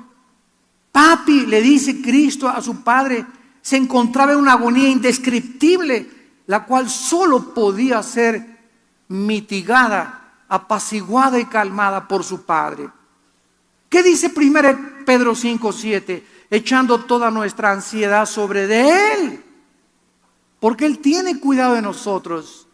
Papi, le dice Cristo a su Padre, se encontraba en una agonía indescriptible, la cual solo podía ser mitigada, apaciguada y calmada por su Padre. ¿Qué dice 1 Pedro 5:7? Echando toda nuestra ansiedad sobre de Él, porque Él tiene cuidado de nosotros.